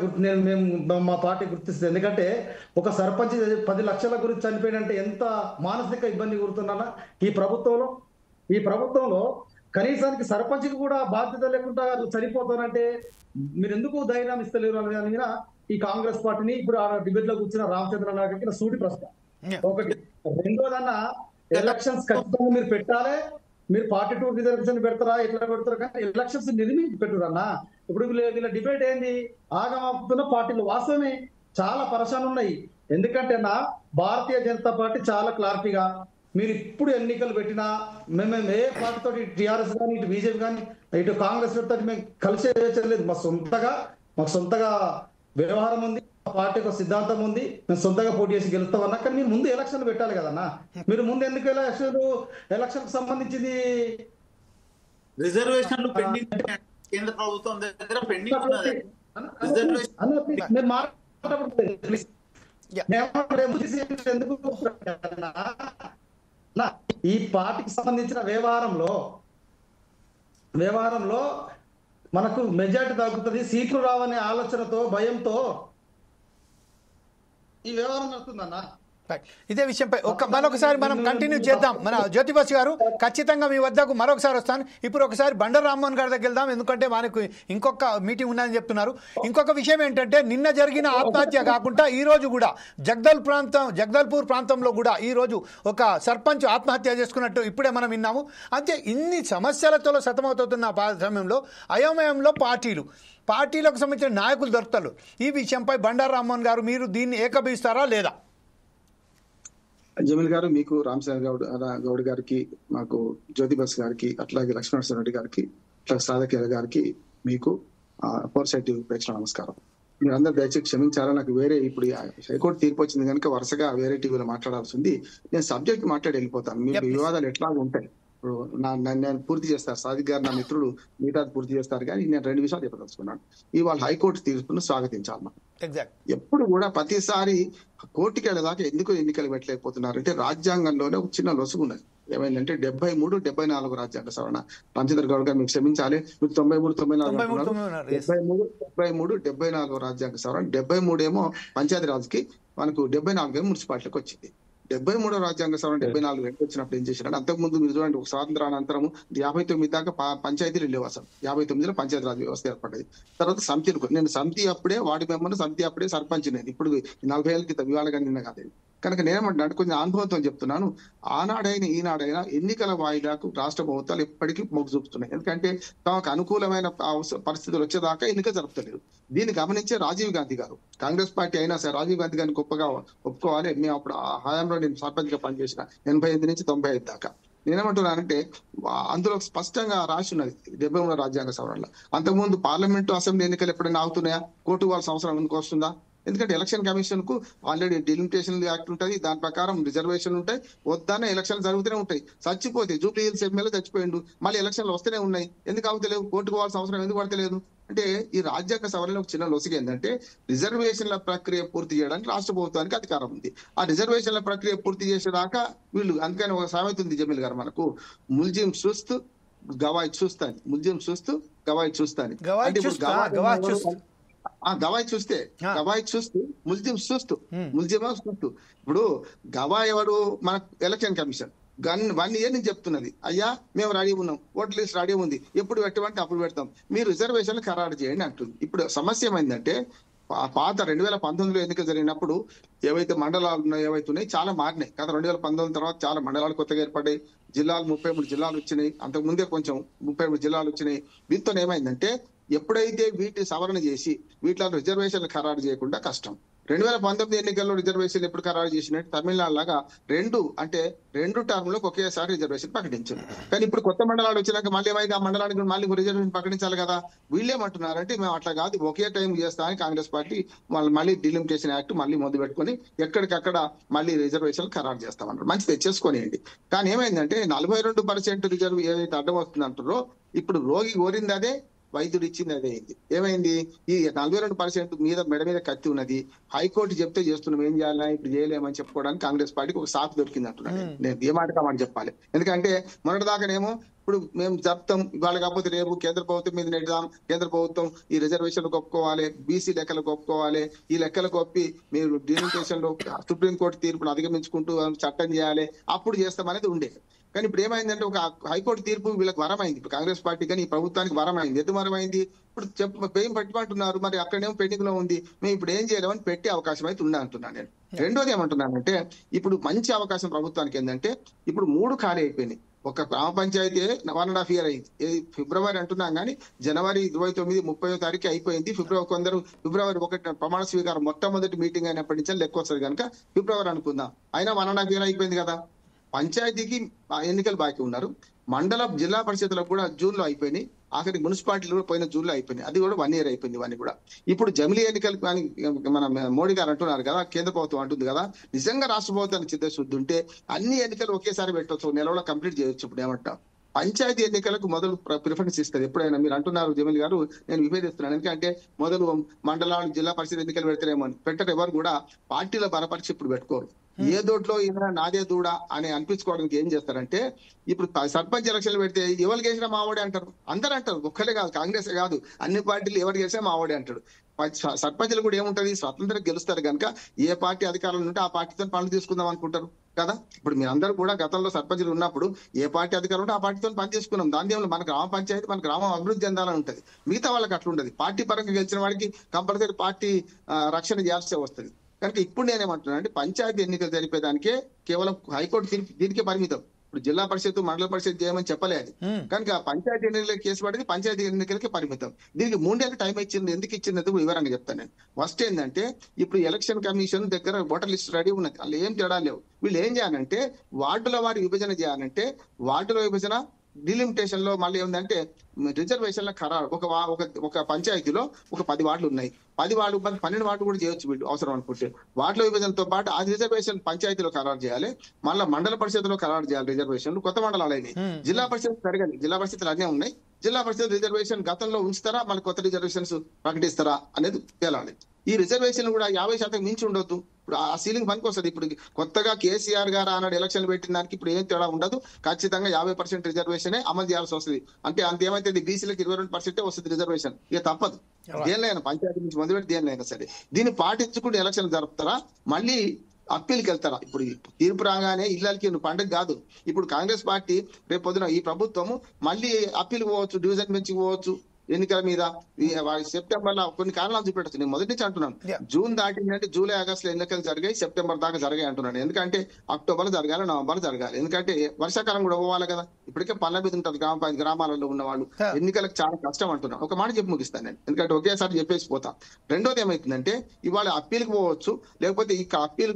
మేము మా పార్టీ గుర్తిస్తుంది. ఎందుకంటే ఒక సర్పంచ్ 10 లక్షల గురించి చనిపోయిందంటే ఎంత మానసిక ఇబ్బంది గురుతున్నా. ఈ ప్రభుత్వంలో కనీసానికి సర్పంచ్కి కూడా బాధ్యత లేకుండా చనిపోతానంటే మీరు ఎందుకు ధైర్యం ఇస్తలేరు అనే దాని మీద ఈ కాంగ్రెస్ పార్టీని ఇప్పుడు ఆ డిబేట్ లో కూర్చున్న రామచంద్ర నాయకుడికి సూటి ప్రశ్న. ఒకటి. రెండోదన్నా, ఎలక్షన్స్ ఖచ్చితంగా మీరు పెట్టాలి. మీరు 42 రిజర్వేషన్ పెడతారా, ఎట్లా పెడతారా, కానీ ఎలక్షన్స్ నిర్మించి పెట్టురన్నా. ఇప్పుడు వీళ్ళ డిబేట్ ఏంది, ఆగమాపుతున్న పార్టీలు వాస్తవమే చాలా పరేషాన్ ఉన్నాయి. ఎందుకంటే భారతీయ జనతా పార్టీ చాలా క్లారిటీగా మీరు ఇప్పుడు ఎన్నికలు పెట్టినా మేము ఏ పార్టీతో టీఆర్ఎస్ కానీ ఇటు బీజేపీ కానీ ఇటు కాంగ్రెస్ తోటి మేము కలిసే లేదు. మాకు సొంతగా వ్యవహారం ఉంది, పార్టీ ఒక సిద్ధాంతం ఉంది, మేము సొంతంగా పోటీ చేసి గెలుస్తామన్నా. కానీ మీరు ముందు ఎలక్షన్ పెట్టాలి కదన్నా. మీరు ముందు ఎందుకు ఎలక్షన్ సంబంధించింది రిజర్వేషన్లు పెండింగ్, కేంద్ర ప్రభుత్వం దగ్గర పెండింగ్ ఉన్నది. ఈ పార్టీకి సంబంధించిన వ్యవహారంలో మనకు మెజారిటీ తగ్గుతుంది, సీట్లు రావనే ఆలోచనతో భయంతో ఈ వ్యవహారం నడుస్తుందన్న. ఇదే విషయంపై మరొకసారి మనం కంటిన్యూ చేద్దాం. మన జ్యోతిబాసు గారు, ఖచ్చితంగా మీ వద్దకు మరొకసారి వస్తాను. ఇప్పుడు ఒకసారి బండారు రామ్మోహన్ గారి దగ్గర వెళ్దాం, ఎందుకంటే మనకు ఇంకొక మీటింగ్ ఉందని చెప్తున్నారు. ఇంకొక విషయం ఏంటంటే, నిన్న జరిగిన ఆత్మహత్య కాకుండా ఈ రోజు కూడా జగదల్పూర్ ప్రాంతంలో కూడా ఈ రోజు ఒక సర్పంచ్ ఆత్మహత్య చేసుకున్నట్టు ఇప్పుడే మనం విన్నాము. అంటే ఇన్ని సమస్యలతో సతమవుతున్న సమయంలో అయోమయంలో పార్టీలకు సంబంధించిన నాయకులు దొరుకుతారు. ఈ విషయంపై బండారు రామ్మోహన్ గారు, మీరు దీన్ని ఏకీభవిస్తారా లేదా? జమీల్ గారు, మీకు రామచంద్ర గౌడ్ గారికి, మాకు జ్యోతిబాస్ గారికి, అట్లాగే లక్ష్మణరెడ్డి గారికి, అట్లాగే సాధకేల గారికి, మీకు ఫోర్సైట్ ప్రేక్షణ నమస్కారం. మీరందరూ దయచేసి క్షమించారా, నాకు వేరే ఇప్పుడు హైకోర్టు తీర్పు వచ్చింది కనుక వరుసగా వేరే టీవీలో మాట్లాడాల్సి ఉంది. నేను సబ్జెక్ట్ మాట్లాడి వెళ్ళిపోతాను. మీకు వివాదాలు ఎట్లాగా ఉంటాయి. ఇప్పుడు నేను పూర్తి చేస్తారు, సాదిక్ గారు నా మిత్రుడు మిగతా పూర్తి చేస్తారు, కానీ నేను 2 విషయాలు చెప్పదలుచుకున్నాను. ఇవాళ హైకోర్టు తీర్పును స్వాగతించాలి. మనం ఎప్పుడు కూడా ప్రతిసారి కోర్టుకి వెళ్ళేదాకా ఎందుకు ఎన్నికలు పెట్టలేకపోతున్నారు అంటే, రాజ్యాంగంలోనే ఒక చిన్న లొసుగు ఉన్నది. ఏమైందంటే 73, 74 రాజ్యాంగ సవరణ. రామచంద్ర గౌడ్ గారు మీకు క్షమించాలి, మీరు 93, 74 రాజ్యాంగ సవరణ. 73 ఏమో పంచాయతీ రాజ్కి, మనకు 74 ఏమో మున్సిపాలిటీకి వచ్చింది. 73వ రాజ్యాంగ సవరణ 74 వచ్చినప్పుడు ఏం చేశారు? అంతకుముందు మీరు చూడండి, ఒక స్వాతంత్రానంతరం 59 దాకా పంచాయతీలు లేవు. అసలు 59లో పంచాయతీ రాజ్ వ్యవస్థ ఏర్పడ్డది. తర్వాత సమితిలు, నేను సమితి అప్పుడే వార్డు మెంబర్, సమితి అప్పుడే సర్పంచ్. నేను ఇప్పుడు 40 ఏళ్ళ క్రితం, ఇవాళ కానీ నిన్న కాదు. కనుక నేనేమంటున్నాను, కొంచెం అనుభవంతో చెప్తున్నాను, ఆనాడైనా ఈనాడైనా ఎన్నికల వాయిదాకు రాష్ట్ర ప్రభుత్వాలు ఎప్పటికీ మొగ్గు చూపుతున్నాయి. ఎందుకంటే తమకు అనుకూలమైన పరిస్థితులు వచ్చేదాకా ఎన్నిక జరుపుతలేదు. దీన్ని గమనించే రాజీవ్ గాంధీ గారు, కాంగ్రెస్ పార్టీ అయినా సరే రాజీవ్ గాంధీ గారిని గొప్పగా ఒప్పుకోవాలి. మేము అప్పుడు ఆ హయాంలో నేను సర్పంచ్గా పనిచేసిన 88 నుంచి 95 దాకా. నేనేమంటున్నానంటే అందులో స్పష్టంగా రాసి ఉన్నది 73వ రాజ్యాంగ సవరణలో. అంతకుముందు పార్లమెంటు అసెంబ్లీ ఎన్నికలు ఎప్పుడైనా ఆగుతున్నాయా? కోర్టు వాళ్ళ సంవత్సరం ఎందుకు వస్తుందా? ఎందుకంటే ఎలక్షన్ కమిషన్ కు ఆల్రెడీ డిలిమిటేషన్ యాక్ట్ ఉంటుంది, దాని ప్రకారం రిజర్వేషన్ ఉంటాయి. వద్దనే ఎలక్షన్లు జరుగుతూనే ఉంటాయి. చచ్చిపోతే జూబ్లీ హిల్స్ ఎమ్మెల్యే చచ్చిపోయిండు, మళ్ళీ ఎలక్షన్లు వస్తూనే ఉన్నాయి. ఎందుకు ఆగుతలేవు? కోర్టుకు పోవాల్సిన అవసరం ఎందుకు పడతలేదు? అంటే ఈ రాజ్యాంగ సవరణలో ఒక చిన్న లొసిగ ఏంటంటే రిజర్వేషన్ల ప్రక్రియ పూర్తి చేయడానికి రాష్ట్ర ప్రభుత్వానికి అధికారం ఉంది. ఆ రిజర్వేషన్ల ప్రక్రియ పూర్తి చేసేదాకా వీళ్ళు, అందుకని ఒక సామెత ఉంది జమీల్ గారు మనకు, ముల్జిం చూస్తూ గవాయి చూస్తాను, ముల్జిం చూస్తూ గవాయి చూస్తాను. అంటే ఇప్పుడు గవాయి చూస్తే ముల్జిం చూస్తూ ఇప్పుడు గవాయి ఎవడు? మన ఎలక్షన్ కమిషన్ 1 year నుంచి చెప్తున్నది, అయ్యా మేము రెడీ ఉన్నాం, ఓటర్ లిస్ట్ రెడీ ఉంది, ఎప్పుడు పెట్టమంటే అప్పుడు పెడతాం, మీరు రిజర్వేషన్లు ఖరారు చేయండి అంటుంది. ఇప్పుడు సమస్య ఏమైందంటే పాత 2019లో ఎన్నికలు జరిగినప్పుడు ఏవైతే మండలాలు ఉన్నాయో, ఏవైతే ఉన్నాయి చాలా మారినాయి. గత 2019 తర్వాత చాలా మండలాలు కొత్తగా ఏర్పడ్డాయి. జిల్లాలు 33 జిల్లాలు వచ్చినాయి. అంతకు ముందే కొంచెం 33 జిల్లాలు వచ్చినాయి. వీటితో ఏమైందంటే ఎప్పుడైతే వీటిని సవరణ చేసి వీటిలో రిజర్వేషన్లు ఖరారు చేయకుండా కష్టం. 2019 ఎన్నికల్లో రిజర్వేషన్ ఎప్పుడు ఖరారు చేసినట్టు తమిళనాడు లాగా 2 టర్మ్లకు ఒకేసారి రిజర్వేషన్ ప్రకటించారు. కానీ ఇప్పుడు కొత్త మండలాలు వచ్చినాక మళ్ళీ ఏమైంది? ఆ మండలానికి మళ్ళీ రిజర్వేషన్ ప్రకటించాలి కదా. వీళ్ళేమంటున్నారంటే మేము అట్లా కాదు, ఒకే టైం చేస్తామని కాంగ్రెస్ పార్టీ మళ్ళీ డిలిమిటేషన్ యాక్ట్ మళ్ళీ మొదలు పెట్టుకుని ఎక్కడికక్కడ మళ్ళీ రిజర్వేషన్ ఖరారు చేస్తామన్నారు. మంచిది, తెచ్చేసుకోనియండి. కానీ ఏమైందంటే 42% రిజర్వ్ ఏదైతే అడ్డం వస్తుంది అంటారో, ఇప్పుడు రోగి కోరింది అదే, వైద్యుడు ఇచ్చింది అదే అయింది. ఏమైంది? ఈ 42% మీద మెడ మీద కత్తి ఉన్నది. హైకోర్టు చెప్తే చేస్తున్నాం, ఏం చేయాలా ఇప్పుడు చేయలేమని చెప్పుకోవడానికి కాంగ్రెస్ పార్టీకి ఒక సాకు దొరికింది అంటున్నాను నేను. ఏ మాట కామని చెప్పాలి. ఎందుకంటే మొన్నటిదాకానేమో ఇప్పుడు మేము చెప్తాం, ఇవాళ కాకపోతే రేపు కేంద్ర ప్రభుత్వం మీద నెడదాం, కేంద్ర ప్రభుత్వం ఈ రిజర్వేషన్లకు ఒప్పుకోవాలి, బీసీ లెక్కలకు ఒప్పుకోవాలి, ఈ లెక్కలకు ఒప్పి మీరు డిలిమిటేషన్ లో సుప్రీంకోర్టు తీర్పును అధిగమించుకుంటూ చట్టం చేయాలి, అప్పుడు చేస్తామనేది ఉండేది. కానీ ఇప్పుడు ఏమైందంటే ఒక హైకోర్టు తీర్పు వీళ్ళకి వరమైంది. ఇప్పుడు కాంగ్రెస్ పార్టీ కానీ ఈ ప్రభుత్వానికి వరమైంది. ఎందుకు వరమైంది? ఇప్పుడు పేం పట్టుకుంటున్నారు, మరి అక్కడేమో పెండింగ్ లో ఉంది, మేము ఇప్పుడు ఏం చేయలేమని పెట్టే అవకాశం అయితే ఉంది అంటున్నాను నేను. రెండోది ఏమంటున్నానంటే ఇప్పుడు మంచి అవకాశం ప్రభుత్వానికి ఏంటంటే ఇప్పుడు 3 ఖాళీ అయిపోయినాయి. ఒక గ్రామ పంచాయతీ 1.5 year అయింది. ఫిబ్రవరి అంటున్నాం కానీ జనవరి 29, 30వ తారీఖు అయిపోయింది. ఫిబ్రవరి 1 ప్రమాణ స్వీకారం మొట్టమొదటి మీటింగ్ అయినప్పటి నుంచి లెక్క వస్తుంది కనుక ఫిబ్రవరి అనుకుందాం. అయినా 1.5 year అయిపోయింది కదా. పంచాయతీకి ఎన్నికలు బాకీ ఉన్నారు. మండల జిల్లా పరిషత్లకు కూడా జూన్ లో అయిపోయినాయి. ఆఖరి మున్సిపాలిటీలు కూడా పోయిన జూన్ లో అయిపోయినాయి. అది కూడా 1 year అయిపోయింది. ఇవన్నీ కూడా ఇప్పుడు జమిలీ ఎన్నికలు కానీ మన మోడీ గారు అంటున్నారు కదా, కేంద్ర ప్రభుత్వం అంటుంది కదా, నిజంగా రాష్ట్ర ప్రభుత్వానికి చిత్తశుద్ధి ఉంటే అన్ని ఎన్నికలు ఒకేసారి పెట్టవచ్చు, నెలలో కంప్లీట్ చేయొచ్చు. ఇప్పుడు ఏమంటాం? పంచాయతీ ఎన్నికలకు మొదలు ప్రిఫరెన్స్ ఇస్తుంది. ఎప్పుడైనా మీరు అంటున్నారు జమీల్ గారు, నేను విభేదిస్తున్నాను. ఎందుకంటే మొదలు మండలాలు జిల్లా పరిషత్ ఎన్నికలు పెడతారేమో అని పెట్టరు. ఎవరు కూడా పార్టీల బలపరిచి ఇప్పుడు పెట్టుకోరు. ఏ దోట్లో ఈయన నాదే దూడ అని అనిపించుకోవడానికి ఏం చేస్తారంటే ఇప్పుడు సర్పంచ్ ఎలక్షన్లు పెడితే ఎవరు గెలిచినా మావాడే అంటారు. అందరూ అంటారు, ఒక్కలే కాదు, కాంగ్రెస్ కాదు, అన్ని పార్టీలు ఎవరు గెలిచినా మావాడే అంటాడు. సర్పంచ్లు కూడా ఏముంటది, స్వతంత్రంగా గెలుస్తారు కనుక ఏ పార్టీ అధికారంలో ఉంటే ఆ పార్టీతో పనులు తీసుకుందాం అనుకుంటారు కదా. ఇప్పుడు మీ అందరూ కూడా గతంలో సర్పంచ్లు ఉన్నప్పుడు ఏ పార్టీ అధికారం ఉంటే ఆ పార్టీతో పని చేసుకున్నాం. దాని ఏమో మన గ్రామ పంచాయతీ మన గ్రామం అభివృద్ధి చెందాలని ఉంటది. మిగతా వాళ్ళకి అట్లా ఉండదు. పార్టీ పరంగా గెలిచిన వాడికి కంపల్సరీ పార్టీ రక్షణ చేయాల్సి వస్తుంది. కనుక ఇప్పుడు నేనేమంటున్నాను అంటే పంచాయతీ ఎన్నికలు జరిపేదానికే కేవలం హైకోర్టు తీర్పు దీనికే పరిమితం. ఇప్పుడు జిల్లా పరిషత్ మండల పరిషత్ చేయమని చెప్పలేదు కనుక పంచాయతీ ఎన్నికల కేసు పడింది, పంచాయతీ ఎన్నికలకే పరిమితం. దీనికి 3 ఏళ్ళ టైం ఇచ్చింది. ఎందుకు ఇచ్చింది వివరంగా చెప్తాను నేను. ఫస్ట్ ఏంటంటే ఇప్పుడు ఎలక్షన్ కమిషన్ దగ్గర ఓటర్ లిస్ట్ రెడీ ఉన్నది, వాళ్ళు ఏం తేడా లేవు. వీళ్ళు ఏం చేయాలంటే వార్డుల వారి విభజన చేయాలంటే వార్డుల విభజన డిలిమిటేషన్ లో మళ్ళీ ఏంటంటే రిజర్వేషన్ల ఖరారు ఒక పంచాయతీలో ఒక 10 వార్డులు ఉన్నాయి. 10 వార్డు 12 వార్డు కూడా చేయొచ్చు వీళ్ళు అవసరం అనుకుంటే. వార్డుల విభజనతో పాటు ఆ రిజర్వేషన్ పంచాయతీలో ఖరారు చేయాలి, మళ్ళీ మండల పరిషత్లో ఖరారు చేయాలి రిజర్వేషన్లు. కొత్త మండలాలు అయినాయి. జిల్లా పరిషత్ జరగాలి, జిల్లా పరిషత్లు అన్నీ ఉన్నాయి. జిల్లా పరిషత్ రిజర్వేషన్ గతంలో ఉంచుతారా మళ్ళీ కొత్త రిజర్వేషన్స్ ప్రకటిస్తారా అనేది తేలాలి. ఈ రిజర్వేషన్ కూడా 50% మించి ఉండొద్దు. ఇప్పుడు ఆ సీలింగ్ పనికి వస్తుంది. ఇప్పుడు కొత్తగా కేసీఆర్ గారు ఆనాడు ఎలక్షన్లు పెట్టిన దానికి ఇప్పుడు ఏం తేడా ఉండదు. ఖచ్చితంగా 50% రిజర్వేషనే అమలు చేయాల్సి వస్తుంది. అంటే అంతేమైతే బీసీలకు 22% వస్తుంది రిజర్వేషన్. ఇక తప్పదు. దేనిలైనా పంచాయతీ నుంచి మొదలుపెట్టి దేనిలైనా సరే దీన్ని పాటించుకుంటూ ఎలక్షన్ జరుపుతారా, మళ్ళీ అప్పీల్కి వెళ్తారా? ఇప్పుడు తీర్పు రాగానే ఇళ్ళకి పండుగ కాదు. ఇప్పుడు కాంగ్రెస్ పార్టీ రేపు పొద్దున ఈ ప్రభుత్వము మళ్ళీ అప్పీల్ పోవచ్చు, డివిజన్ బెంచ్కి పోవచ్చు. ఎన్నికల మీద సెప్టెంబర్ లో కొన్ని కారణాలు చూపెట్టచ్చు. నేను మొదటి నుంచి అంటున్నాను, జూన్ దాటిందంటే జూలై ఆగస్టు లో ఎన్నికలు జరిగాయి, సెప్టెంబర్ దాకా జరిగాయి అంటున్నాను. ఎందుకంటే అక్టోబర్ లో జరగాలి, నవంబర్ లో జరగాలి. ఎందుకంటే వర్షాకాలం కూడా పోవాలి కదా. ఇప్పటికే పళ్ళ మీద ఉంటారు గ్రామాలలో ఉన్న వాళ్ళు, ఎన్నికలకు చాలా కష్టం అంటున్నాను. ఒక మాట చెప్పి ముగిస్తాను నేను, ఎందుకంటే ఒకేసారి చెప్పేసి పోతా. రెండోది ఏమైతుందంటే ఇవాళ అప్పీల్కి పోవచ్చు, లేకపోతే ఈ అప్పీల్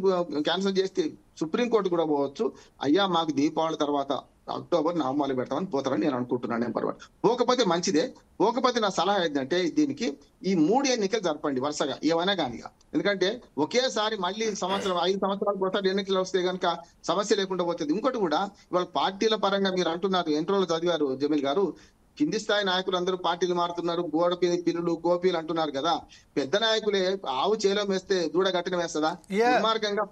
క్యాన్సిల్ చేస్తే సుప్రీంకోర్టు కూడా పోవచ్చు. అయ్యా మాకు దీపావళి తర్వాత అక్టోబర్ నవంబర్లో పెడతామని పోతారని నేను అనుకుంటున్నాను. నెంబర్ 1. పోకపోతే మంచిదే. పోకపోతే నా సలహా ఏంటంటే దీనికి ఈ 3 ఎన్నికలు జరపండి వరుసగా, ఏమైనా కానీ. ఎందుకంటే ఒకేసారి మళ్ళీ 5 సంవత్సరాల కోసం ఎన్నికలు వస్తే కనుక సమస్య లేకుండా పోతుంది. ఇంకోటి కూడా ఇవాళ పార్టీల పరంగా మీరు అంటున్నారు, ఎంట్రోలు చదివారు జమీల్ గారు, కింది స్థాయి నాయకులు అందరూ పార్టీలు మారుతున్నారు, గోడ పిల్లులు గోపీలు అంటున్నారు కదా. పెద్ద నాయకులే ఆవు చేలో వేస్తే దూడ గట్టిన వేస్తుందా? దుర్మార్గంగా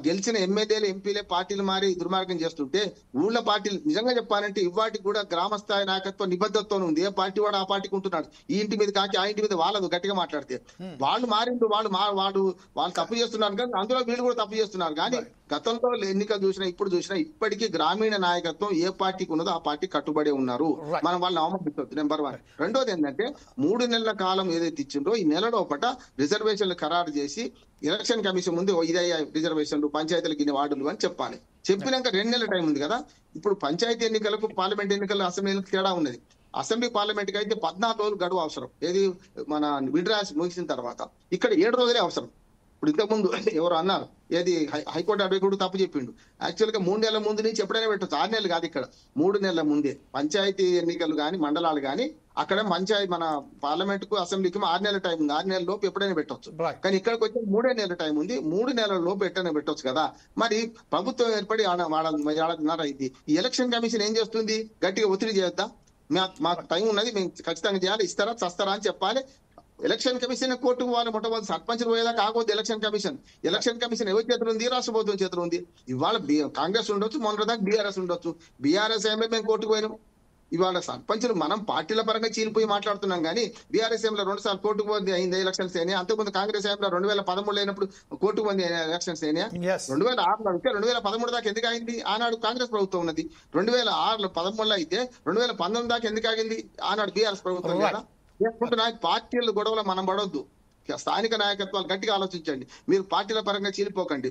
గెలిచిన ఎమ్మెల్యేలు ఎంపీలే పార్టీలు మారి దుర్మార్గం చేస్తుంటే ఊళ్ళ పార్టీలు నిజంగా చెప్పాలంటే ఇవాటికి కూడా గ్రామ స్థాయి నాయకత్వం నిబద్ధతతో ఉంది. ఏ పార్టీ వాడు ఆ పార్టీకి ఉంటున్నాడు. ఈ ఇంటి మీద కాకి ఆ ఇంటి మీద వాళ్ళదు గట్టిగా మాట్లాడితే వాళ్ళు మారిండు, వాళ్ళు తప్పు చేస్తున్నారు కానీ అందులో వీళ్ళు కూడా తప్పు చేస్తున్నారు. కానీ గతంలో ఎన్నికలు చూసినా ఇప్పుడు చూసినా ఇప్పటికీ గ్రామీణ నాయకత్వం ఏ పార్టీకి ఉన్నదో ఆ పార్టీ కట్టుబడి ఉన్నారు. మనం వాళ్ళని అవమానించవచ్చు. నెంబర్ 1. రెండోది ఏంటంటే 3 నెలల కాలం ఏదైతే ఇచ్చిందో ఈ నెల లోపల రిజర్వేషన్లు ఖరారు చేసి ఎలక్షన్ కమిషన్ ముందు ఇదే రిజర్వేషన్లు పంచాయతీలకు ఇన్ని వార్డులు అని చెప్పాలి. చెప్పినాక 2 నెలల టైం ఉంది కదా. ఇప్పుడు పంచాయతీ ఎన్నికలకు పార్లమెంట్ ఎన్నికలు అసెంబ్లీ ఎన్నికలకు తేడా ఉన్నది. అసెంబ్లీ పార్లమెంట్ కి అయితే 14 రోజులు గడువు అవసరం. ఏది మన విడ్రాస్ ముగిసిన తర్వాత. ఇక్కడ 7 రోజులే అవసరం. ఇప్పుడు ఇంతకుముందు ఎవరు అన్నారు, ఏది హైకోర్టు అడ్వకేట్ తప్పు చెప్పిండు. యాక్చువల్ గా 3 నెలల ముందు నుంచి ఎప్పుడైనా పెట్టచ్చు. 6 నెలలు కాదు, ఇక్కడ 3 నెలల ముందే పంచాయతీ ఎన్నికలు కానీ మండలాలు కానీ అక్కడ మన పార్లమెంట్ కు అసెంబ్లీకి 6 నెలల టైం ఉంది. 6 నెలల లోపు ఎప్పుడైనా పెట్టొచ్చు. కానీ ఇక్కడికి వచ్చి 3 నెలల టైం ఉంది. 3 నెలల లోపు ఎట్టనే పెట్టొచ్చు కదా. మరి ప్రభుత్వం ఏర్పడి అయింది. ఈ ఎలక్షన్ కమిషన్ ఏం చేస్తుంది? గట్టిగా ఒత్తిడి చేయొద్దా? మాకు టైం ఉన్నది, మేము ఖచ్చితంగా చేయాలి, ఇస్తారా చస్తారా అని చెప్పాలి. ఎలక్షన్ కమిషన్ కోర్టుకు పోవాలి. మొట్టమొదటి సర్పంచ్ పోయేలా కాకపోతే ఎలక్షన్ కమిషన్ ఎవరి చేతులు ఉంది? రాష్ట్ర ప్రభుత్వం చేతులు ఉంది. ఇవాళ కాంగ్రెస్ ఉండొచ్చు, మొన్న దాకా బీఆర్ఎస్ ఉండొచ్చు. బీఆర్ఎస్ ఏమే మేము కోర్టుకు పోయినాం. ఇవాళ సర్పంచులు మనం పార్టీల పరంగా చీలిపోయి మాట్లాడుతున్నాం కానీ బీఆర్ఎస్ లో 2 సార్లు కోర్టుకు పోయింది అయింది ఎలక్షన్స్ అయినా. అంతకుముందు కాంగ్రెస్ లో 2013 అయినప్పుడు కోర్టుకు పోయింది ఎలక్షన్స్ అయినా. 2006లో అయితే 2013 దాకా ఎందుకు అయింది? ఆనాడు కాంగ్రెస్ ప్రభుత్వం ఉన్నది. 2006లో 13లో అయితే 2019 దాకా ఎందుకు ఆగింది? ఆనాడు బీఆర్ఎస్ ప్రభుత్వం కదా. పార్టీల గొడవలు మనం పడొద్దు. స్థానిక నాయకత్వాలు గట్టిగా ఆలోచించండి. మీరు పార్టీల పరంగా చీలిపోకండి.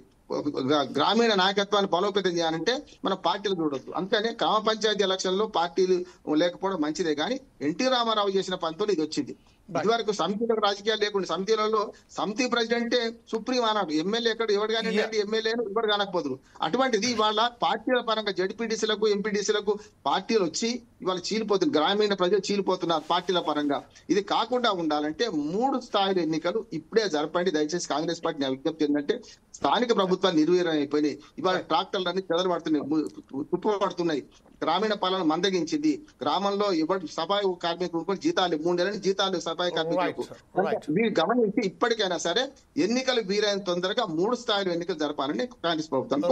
గ్రామీణ నాయకత్వాన్ని బలోపేతం చేయాలంటే మన పార్టీలు చూడొద్దు. అంతేనే గ్రామ పంచాయతీ ఎలక్షన్ లో పార్టీలు లేకపోవడం మంచిదే. కానీ ఎన్టీ రామారావు చేసిన పనితో ఇది వచ్చింది. ఇదివరకు సమితిలకు రాజకీయాలు లేకుండా సమితిలలో సమితి ప్రెసిడెంటే సుప్రీం అన్నాడు. ఎమ్మెల్యే ఎక్కడ ఎవరు కానీ ఎమ్మెల్యేను ఎవరు కానకపోదురు. అటువంటిది ఇవాళ పార్టీల పరంగా జడ్పీటీసీలకు ఎంపీటీసీలకు పార్టీలు వచ్చి ఇవాళ చీలిపోతుంది. గ్రామీణ ప్రజలు చీలిపోతున్నారు పార్టీల పరంగా. ఇది కాకుండా ఉండాలంటే 3 స్థాయిల ఎన్నికలు ఇప్పుడే జరపండి దయచేసి. కాంగ్రెస్ పార్టీ విజ్ఞప్తి ఏంటంటే స్థానిక ప్రభుత్వాలు నిర్వీర్యం అయిపోయినాయి. ఇవాళ ట్రాక్టర్లన్నీ చెదలు పడుతున్నాయి, తుప్పబడుతున్నాయి. గ్రామీణ పాలన మందగించింది. గ్రామంలో ఎవరు సఫాయి కార్మికులు జీతాలు 3 నెలల జీతాలు సఫాయి కార్మికులకు. మీరు గమనించి ఇప్పటికైనా సరే ఎన్నికలు వీలైన తొందరగా 3 స్థాయిలో ఎన్నికలు జరపాలని కాంగ్రెస్ ప్రభుత్వం.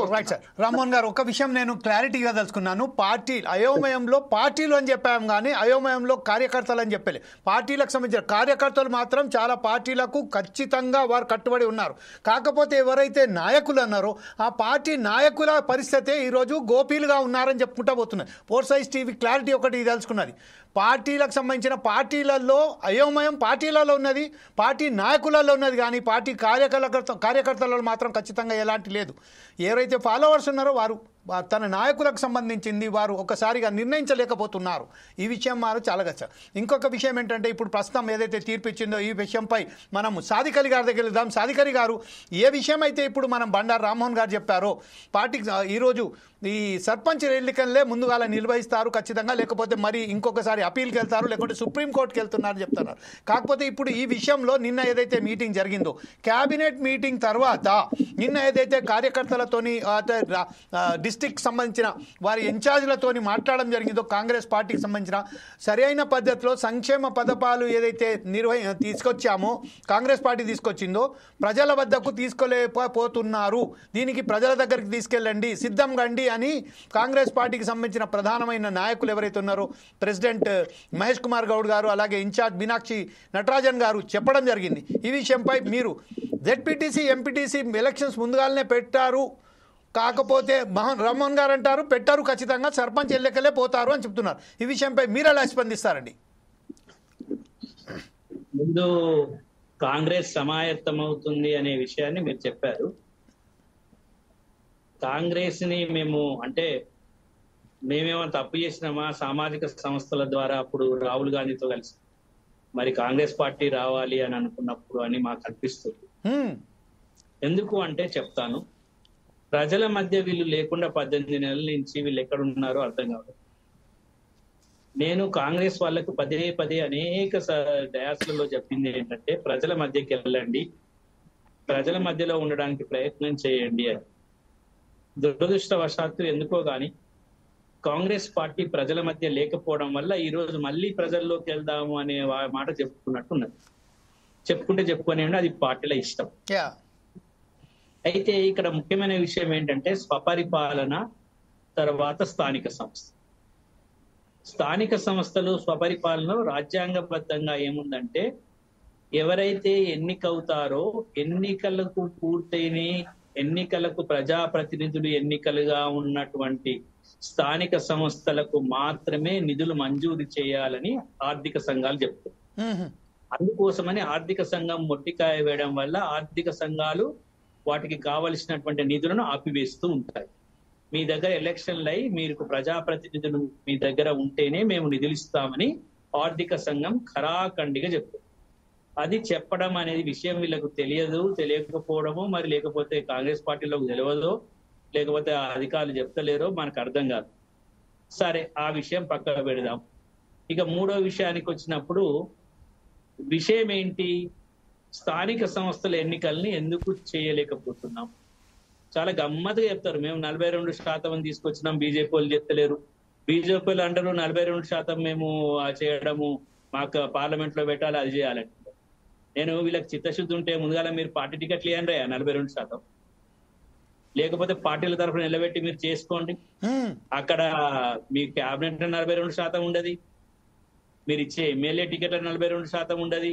రామ్మోహన్ గారు, ఒక విషయం నేను క్లారిటీగా తెలుసుకున్నాను. అయోమయంలో పార్టీలు అని చెప్పాము కానీ అయోమయంలో కార్యకర్తలు అని చెప్పలే. పార్టీలకు సంబంధించిన కార్యకర్తలు మాత్రం చాలా పార్టీలకు ఖచ్చితంగా వారు కట్టుబడి ఉన్నారు. కాకపోతే ఎవరైతే నాయకులు అన్నారో ఆ పార్టీ నాయకుల పరిస్థితే ఈరోజు గోపీలుగా ఉన్నారని చెప్పుకుంటా పోతున్నారు. 4 Sides టీవీ క్లారిటీ ఒకటి తెలుసుకున్నది. పార్టీలకు సంబంధించిన పార్టీలలో అయోమయం పార్టీలలో ఉన్నది, పార్టీ నాయకులలో ఉన్నది. కానీ పార్టీ కార్యకర్తలలో మాత్రం ఖచ్చితంగా ఎలాంటి లేదు. ఎవరైతే ఫాలోవర్స్ ఉన్నారో వారు తన నాయకులకు సంబంధించింది వారు ఒకసారిగా నిర్ణయించలేకపోతున్నారు. ఈ విషయం మారు చాలా గచ్చ. ఇంకొక విషయం ఏంటంటే ఇప్పుడు ప్రస్తుతం ఏదైతే తీర్పు ఇచ్చిందో ఈ విషయంపై మనం సాదికలి గారి దగ్గర వెళ్దాం. సాదికలి గారు, ఏ విషయం అయితే ఇప్పుడు మనం బండారు రామ్మోహన్ గారు చెప్పారో పార్టీకి ఈరోజు ఈ సర్పంచ్ ఎన్నికలే ముందుగా నిర్వహిస్తారు ఖచ్చితంగా, లేకపోతే మరి ఇంకొకసారి అప్పీల్కి వెళ్తారు, లేకుంటే సుప్రీంకోర్టుకి వెళ్తున్నారని చెప్తున్నారు. కాకపోతే ఇప్పుడు ఈ విషయంలో నిన్న ఏదైతే మీటింగ్ జరిగిందో క్యాబినెట్ మీటింగ్ తర్వాత నిన్న ఏదైతే కార్యకర్తలతోని డిస్ట్రిక్ట్ సంబంధించిన వారి ఇన్ఛార్జ్లతోని మాట్లాడడం జరిగిందో కాంగ్రెస్ పార్టీకి సంబంధించిన సరైన పద్ధతిలో సంక్షేమ పథకాలు ఏదైతే తీసుకొచ్చామో కాంగ్రెస్ పార్టీ తీసుకొచ్చిందో ప్రజల వద్దకు తీసుకోలేకపోతున్నారు. దీనికి ప్రజల దగ్గరికి తీసుకెళ్ళండి, సిద్ధం కండి అని కాంగ్రెస్ పార్టీకి సంబంధించిన ప్రధానమైన నాయకులు ఎవరైతే ఉన్నారో ప్రెసిడెంట్ మహేష్ కుమార్ గౌడ్ గారు, అలాగే ఇన్ఛార్జ్ మీనాక్షి నటరాజన్ గారు చెప్పడం జరిగింది. ఈ విషయంపై మీరు జెడ్పీటీసీ ఎంపీటీసీ ఎలక్షన్స్ ముందుగానే పెట్టారు, కాకపోతే రామ్మోహన్ గారు అంటారు పెట్టారు ఖచ్చితంగా సర్పంచ్ ఎన్నికలే పోతారు అని చెప్తున్నారు. ఈ విషయంపై మీరు ఎలా స్పందిస్తారండి? ముందు కాంగ్రెస్ సమాయత్తమవుతుంది అనే విషయాన్ని మీరు చెప్పారు. కాంగ్రెస్ ని మేమేమో తప్పు చేసినామా సామాజిక సంస్థల ద్వారా అప్పుడు రాహుల్ గాంధీతో కలిసి మరి కాంగ్రెస్ పార్టీ రావాలి అని అనుకున్నప్పుడు అని మాకు అనిపిస్తుంది. ఎందుకు అంటే చెప్తాను. ప్రజల మధ్య వీళ్ళు లేకుండా 18 నెలల నుంచి వీళ్ళు ఎక్కడ ఉన్నారో అర్థం కాదు. నేను కాంగ్రెస్ వాళ్ళకు పదే పదే అనేక డయాస్లలో చెప్పింది ఏంటంటే ప్రజల మధ్యకి వెళ్ళండి, ప్రజల మధ్యలో ఉండడానికి ప్రయత్నం చేయండి అని. దురదృష్టవశాత్తు ఎందుకో గాని కాంగ్రెస్ పార్టీ ప్రజల మధ్య లేకపోవడం వల్ల ఈ రోజు మళ్ళీ ప్రజల్లోకి వెళ్దాము అనే మాట చెప్పుకున్నట్టున్నది. చెప్పుకొని అది పార్టీల ఇష్టం. అయితే ఇక్కడ ముఖ్యమైన విషయం ఏంటంటే స్వపరిపాలన తర్వాత స్థానిక సంస్థ. స్థానిక సంస్థలు స్వపరిపాలన రాజ్యాంగబద్ధంగా ఏముందంటే ఎవరైతే ఎన్నికవుతారో ఎన్నికలకు పూర్తయిన ఎన్నికలకు ప్రజాప్రతినిధులు ఎన్నికలుగా ఉన్నటువంటి స్థానిక సంస్థలకు మాత్రమే నిధులు మంజూరు చేయాలని ఆర్థిక సంఘాలు చెప్తాయి. అందుకోసమని ఆర్థిక సంఘం మొట్టికాయ వేయడం వల్ల ఆర్థిక సంఘాలు వాటికి కావలసినటువంటి నిధులను ఆపివేస్తూ ఉంటాయి. మీ దగ్గర ఎలక్షన్లు అయి మీరు ప్రజాప్రతినిధులు మీ దగ్గర ఉంటేనే మేము నిధులు ఇస్తామని ఆర్థిక సంఘం ఖరాఖండిగా చెప్తుంది. అది చెప్పడం అనేది విషయం వీళ్ళకు తెలియకపోవడమో మరి లేకపోతే కాంగ్రెస్ పార్టీలోకి తెలియదో లేకపోతే ఆ అధికారులు చెప్తలేరో మనకు అర్థం కాదు. సరే, ఆ విషయం పక్కన పెడదాం. ఇక మూడో విషయానికి వచ్చినప్పుడు విషయం ఏంటి? స్థానిక సంస్థల ఎన్నికల్ని ఎందుకు చేయలేకపోతున్నాం? చాలా గమ్మత్తుగా చెప్తారు, మేము 42% తీసుకొచ్చినాం, బీజేపీ వాళ్ళు చెప్తలేరు. బీజేపీ వాళ్ళు అంటారు 42% మేము చేయడము మాకు పార్లమెంట్ లో పెట్టాలి, అది చేయాలంటే. నేను వీళ్ళకి చిత్తశుద్ధి ఉంటే ముందుగా మీరు పార్టీ టికెట్లు ఇవ్వండి 42%, లేకపోతే పార్టీల తరఫున నిలబెట్టి మీరు చేసుకోండి. అక్కడ మీ క్యాబినెట్ 42% ఉండదు, మీరు ఇచ్చే ఎమ్మెల్యే టికెట్ల 42% ఉండదు.